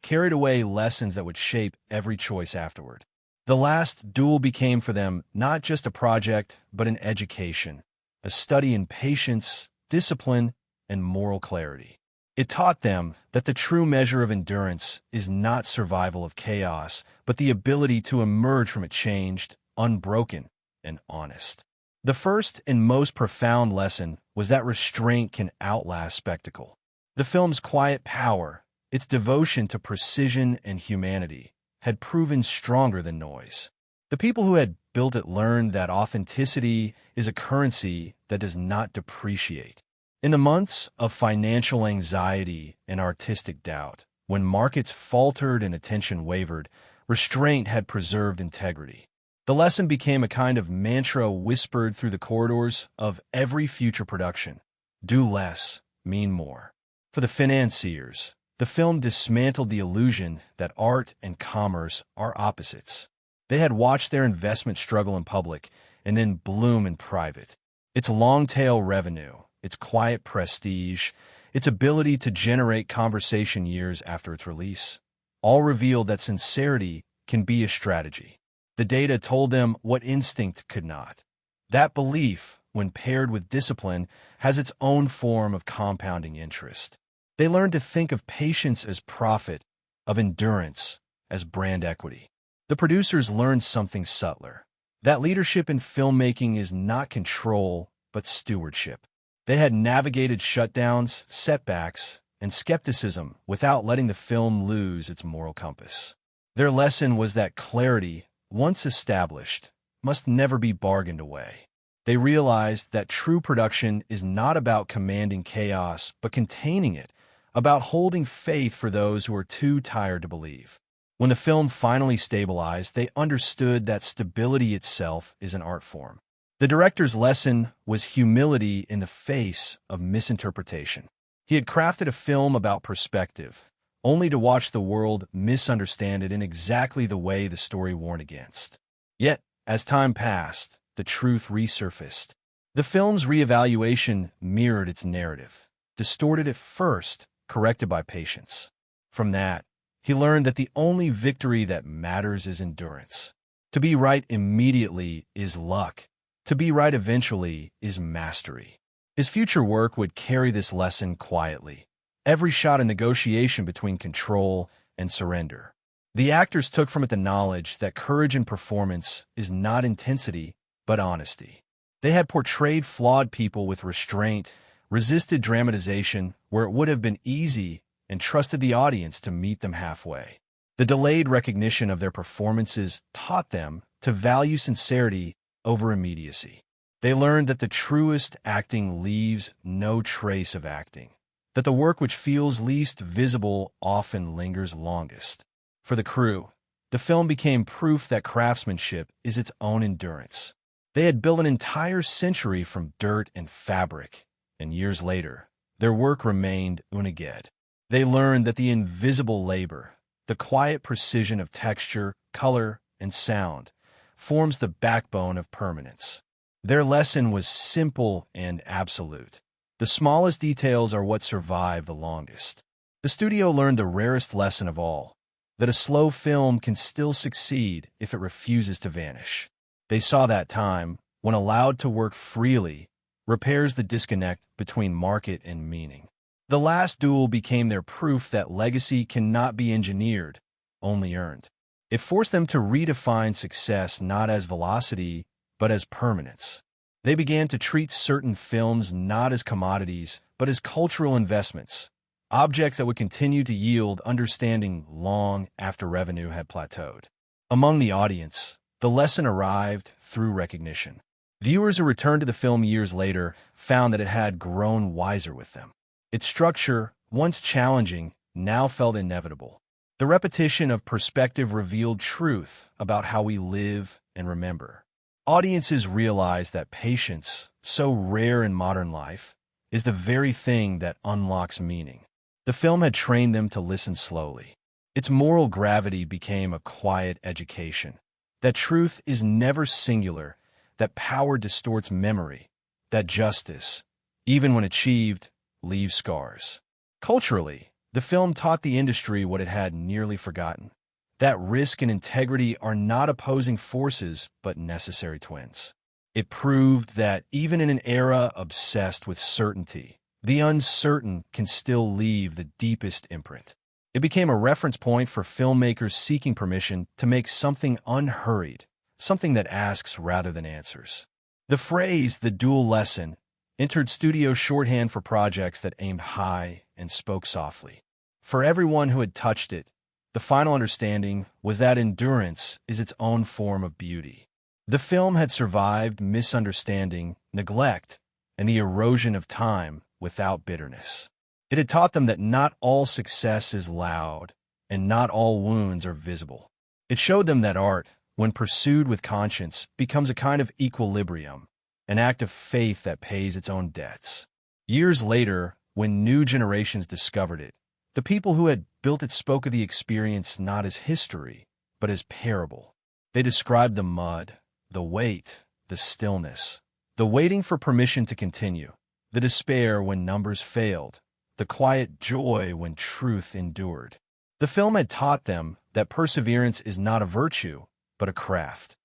carried away lessons that would shape every choice afterward. The Last Duel became for them not just a project, but an education, a study in patience, discipline, and moral clarity. It taught them that the true measure of endurance is not survival of chaos, but the ability to emerge from it changed, unbroken, and honest. The first and most profound lesson was that restraint can outlast spectacle. The film's quiet power, its devotion to precision and humanity, had proven stronger than noise. The people who had built it learned that authenticity is a currency that does not depreciate. In the months of financial anxiety and artistic doubt, when markets faltered and attention wavered, restraint had preserved integrity. The lesson became a kind of mantra whispered through the corridors of every future production. Do less, mean more. For the financiers, the film dismantled the illusion that art and commerce are opposites. They had watched their investment struggle in public and then bloom in private. Its long-tail revenue, its quiet prestige, its ability to generate conversation years after its release, all revealed that sincerity can be a strategy. The data told them what instinct could not. That belief, when paired with discipline, has its own form of compounding interest. They learned to think of patience as profit, of endurance as brand equity. The producers learned something subtler, that leadership in filmmaking is not control, but stewardship. They had navigated shutdowns, setbacks, and skepticism without letting the film lose its moral compass. Their lesson was that clarity, once established, must never be bargained away. They realized that true production is not about commanding chaos, but containing it, about holding faith for those who are too tired to believe. When the film finally stabilized, they understood that stability itself is an art form. The director's lesson was humility in the face of misinterpretation. He had crafted a film about perspective, only to watch the world misunderstand it in exactly the way the story warned against. Yet, as time passed, the truth resurfaced. The film's reevaluation mirrored its narrative, distorted at first, corrected by patience. From that, he learned that the only victory that matters is endurance. To be right immediately is luck. To be right eventually is mastery. His future work would carry this lesson quietly. Every shot a negotiation between control and surrender. The actors took from it the knowledge that courage in performance is not intensity, but honesty. They had portrayed flawed people with restraint, resisted dramatization where it would have been easy, and trusted the audience to meet them halfway. The delayed recognition of their performances taught them to value sincerity over immediacy. They learned that the truest acting leaves no trace of acting, that the work which feels least visible often lingers longest. For the crew, the film became proof that craftsmanship is its own endurance. They had built an entire century from dirt and fabric, and years later, their work remained uniged. They learned that the invisible labor, the quiet precision of texture, color, and sound, forms the backbone of permanence. Their lesson was simple and absolute. The smallest details are what survive the longest. The studio learned the rarest lesson of all, that a slow film can still succeed if it refuses to vanish. They saw that time, when allowed to work freely, repairs the disconnect between market and meaning. The Last Duel became their proof that legacy cannot be engineered, only earned. It forced them to redefine success not as velocity, but as permanence. They began to treat certain films not as commodities, but as cultural investments, objects that would continue to yield understanding long after revenue had plateaued. Among the audience, the lesson arrived through recognition. Viewers who returned to the film years later found that it had grown wiser with them. Its structure, once challenging, now felt inevitable. The repetition of perspective revealed truth about how we live and remember. Audiences realized that patience, so rare in modern life, is the very thing that unlocks meaning. The film had trained them to listen slowly. Its moral gravity became a quiet education. That truth is never singular, that power distorts memory, that justice, even when achieved, leaves scars. Culturally, the film taught the industry what it had nearly forgotten, that risk and integrity are not opposing forces but necessary twins. It proved that even in an era obsessed with certainty, the uncertain can still leave the deepest imprint. It became a reference point for filmmakers seeking permission to make something unhurried, something that asks rather than answers. The phrase, "the dual lesson," entered studio shorthand for projects that aimed high and spoke softly. For everyone who had touched it, the final understanding was that endurance is its own form of beauty. The film had survived misunderstanding, neglect, and the erosion of time without bitterness. It had taught them that not all success is loud, and not all wounds are visible. It showed them that art, when pursued with conscience, becomes a kind of equilibrium, an act of faith that pays its own debts. Years later, when new generations discovered it, the people who had built it spoke of the experience not as history, but as parable. They described the mud, the weight, the stillness, the waiting for permission to continue, the despair when numbers failed, the quiet joy when truth endured. The film had taught them that perseverance is not a virtue, but a craft,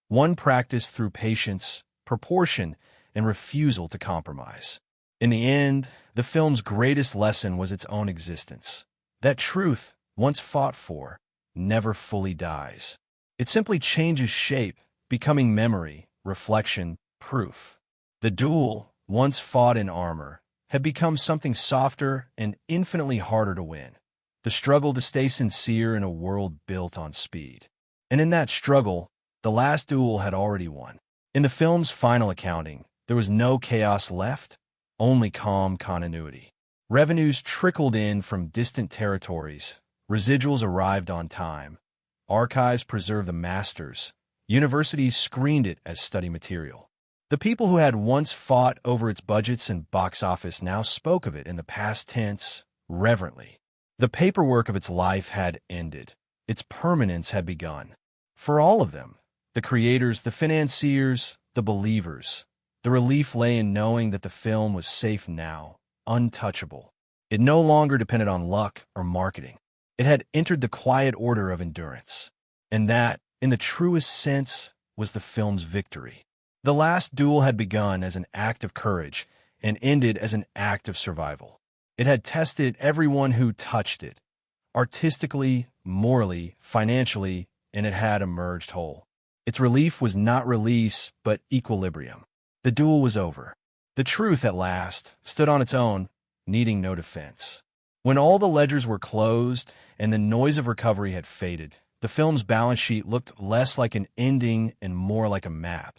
one practiced through patience, proportion, and refusal to compromise. In the end, the film's greatest lesson was its own existence. That truth, once fought for, never fully dies. It simply changes shape, becoming memory, reflection, proof. The duel, once fought in armor, had become something softer and infinitely harder to win. the struggle to stay sincere in a world built on speed. And in that struggle, The Last Duel had already won. In the film's final accounting, there was no chaos left, only calm continuity. Revenues trickled in from distant territories, residuals arrived on time, archives preserved the masters, universities screened it as study material. The people who had once fought over its budgets and box office now spoke of it in the past tense, reverently. The paperwork of its life had ended. Its permanence had begun. For all of them, the creators, the financiers, the believers, the relief lay in knowing that the film was safe now, untouchable. It no longer depended on luck or marketing. It had entered the quiet order of endurance. And that, in the truest sense, was the film's victory. The Last Duel had begun as an act of courage and ended as an act of survival. It had tested everyone who touched it, artistically, morally, financially, and it had emerged whole. Its relief was not release, but equilibrium. The duel was over. The truth, at last, stood on its own, needing no defense. When all the ledgers were closed and the noise of recovery had faded, the film's balance sheet looked less like an ending and more like a map.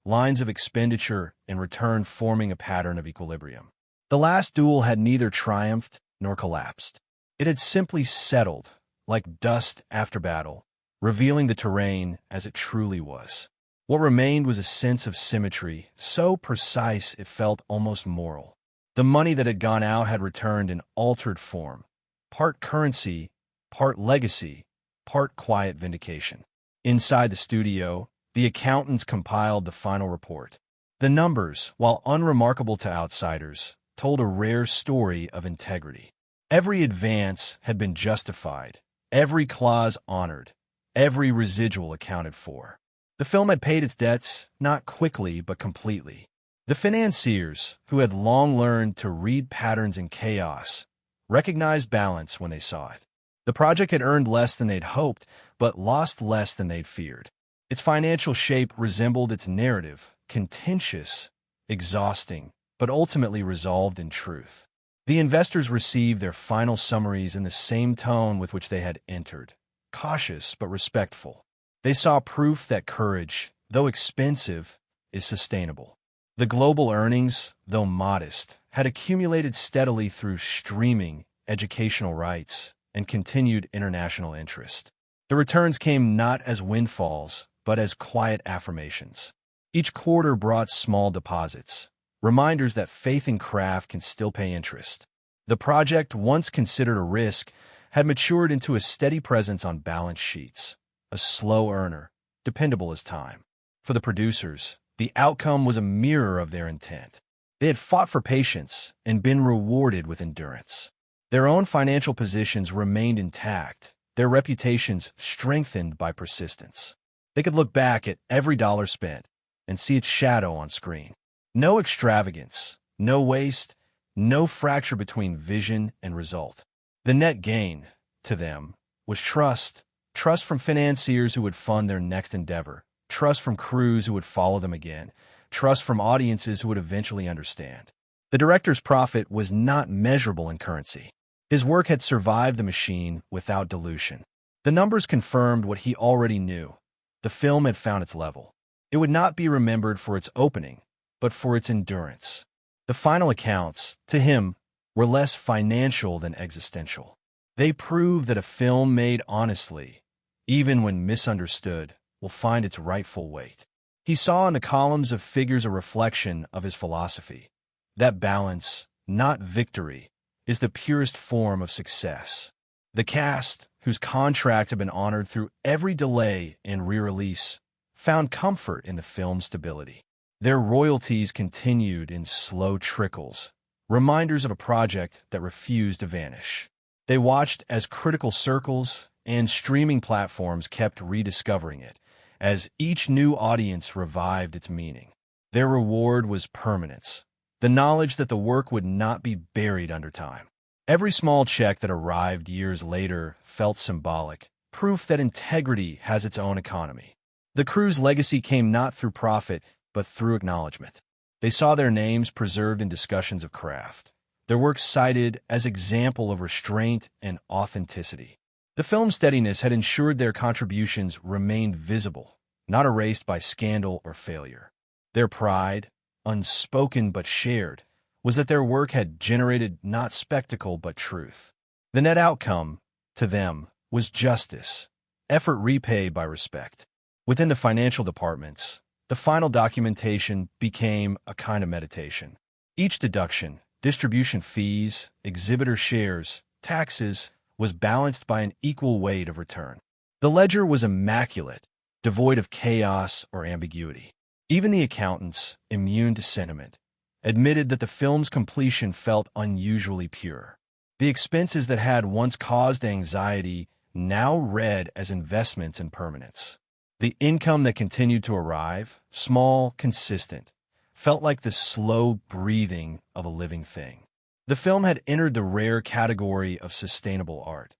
Lines of expenditure and return forming a pattern of equilibrium. The Last Duel had neither triumphed nor collapsed. It had simply settled, like dust after battle, revealing the terrain as it truly was. What remained was a sense of symmetry, so precise it felt almost moral. The money that had gone out had returned in altered form, part currency, part legacy, part quiet vindication. Inside the studio, the accountants compiled the final report. The numbers, while unremarkable to outsiders, told a rare story of integrity. Every advance had been justified, every clause honored, every residual accounted for. The film had paid its debts, not quickly but completely. The financiers, who had long learned to read patterns in chaos, recognized balance when they saw it. The project had earned less than they'd hoped, but lost less than they'd feared. Its financial shape resembled its narrative, contentious, exhausting, but ultimately resolved in truth. The investors received their final summaries in the same tone with which they had entered, cautious but respectful. They saw proof that courage, though expensive, is sustainable. The global earnings, though modest, had accumulated steadily through streaming, educational rights, and continued international interest. The returns came not as windfalls, but as quiet affirmations. Each quarter brought small deposits, reminders that faith in craft can still pay interest. The project, once considered a risk, had matured into a steady presence on balance sheets, a slow earner, dependable as time. For the producers, the outcome was a mirror of their intent. They had fought for patience and been rewarded with endurance. Their own financial positions remained intact, their reputations strengthened by persistence. They could look back at every dollar spent and see its shadow on screen. No extravagance, no waste, no fracture between vision and result. The net gain, to them, was trust. Trust from financiers who would fund their next endeavor. Trust from crews who would follow them again. Trust from audiences who would eventually understand. The director's profit was not measurable in currency. His work had survived the machine without dilution. The numbers confirmed what he already knew. The film had found its level. It would not be remembered for its opening, but for its endurance. The final accounts, to him, were less financial than existential. They proved that a film made honestly, even when misunderstood, will find its rightful weight. He saw in the columns of figures a reflection of his philosophy. That balance, not victory, is the purest form of success. The cast, whose contract had been honored through every delay in re-release, found comfort in the film's stability. Their royalties continued in slow trickles, reminders of a project that refused to vanish. They watched as critical circles and streaming platforms kept rediscovering it, as each new audience revived its meaning. Their reward was permanence, the knowledge that the work would not be buried under time. Every small check that arrived years later felt symbolic, proof that integrity has its own economy. The crew's legacy came not through profit, but through acknowledgement. They saw their names preserved in discussions of craft, their work cited as example of restraint and authenticity. The film's steadiness had ensured their contributions remained visible, not erased by scandal or failure. Their pride, unspoken but shared, was that their work had generated not spectacle but truth. The net outcome, to them, was justice, effort repaid by respect. Within the financial departments, the final documentation became a kind of meditation. Each deduction, distribution fees, exhibitor shares, taxes, was balanced by an equal weight of return. The ledger was immaculate, devoid of chaos or ambiguity. Even the accountants, immune to sentiment, admitted that the film's completion felt unusually pure. The expenses that had once caused anxiety now read as investments in permanence. The income that continued to arrive, small, consistent, felt like the slow breathing of a living thing. The film had entered the rare category of sustainable art.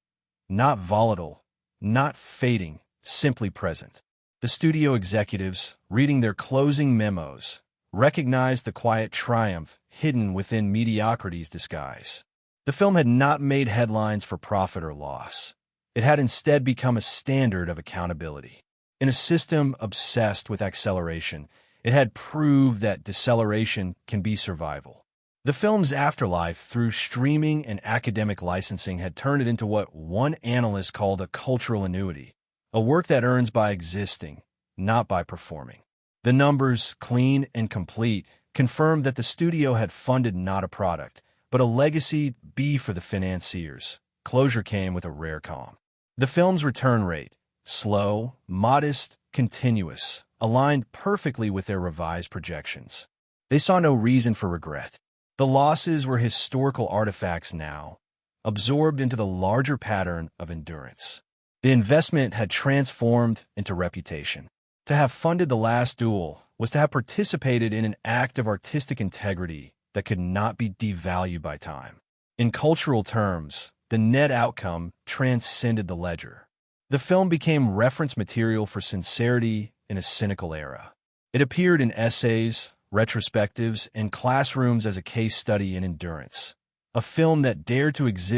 Not volatile, not fading, simply present. The studio executives, reading their closing memos, recognized the quiet triumph hidden within mediocrity's disguise. The film had not made headlines for profit or loss. It had instead become a standard of accountability. In a system obsessed with acceleration, it had proved that deceleration can be survival. The film's afterlife through streaming and academic licensing had turned it into what one analyst called a cultural annuity, a work that earns by existing, not by performing. The numbers, clean and complete, confirmed that the studio had funded not a product, but a legacy for the financiers. Closure came with a rare calm. The film's return rate, slow, modest, continuous, aligned perfectly with their revised projections. They saw no reason for regret. The losses were historical artifacts now, absorbed into the larger pattern of endurance. The investment had transformed into reputation. To have funded The Last Duel was to have participated in an act of artistic integrity that could not be devalued by time. In cultural terms, the net outcome transcended the ledger. The film became reference material for sincerity in a cynical era. It appeared in essays, retrospectives, and classrooms as a case study in endurance, a film that dared to exist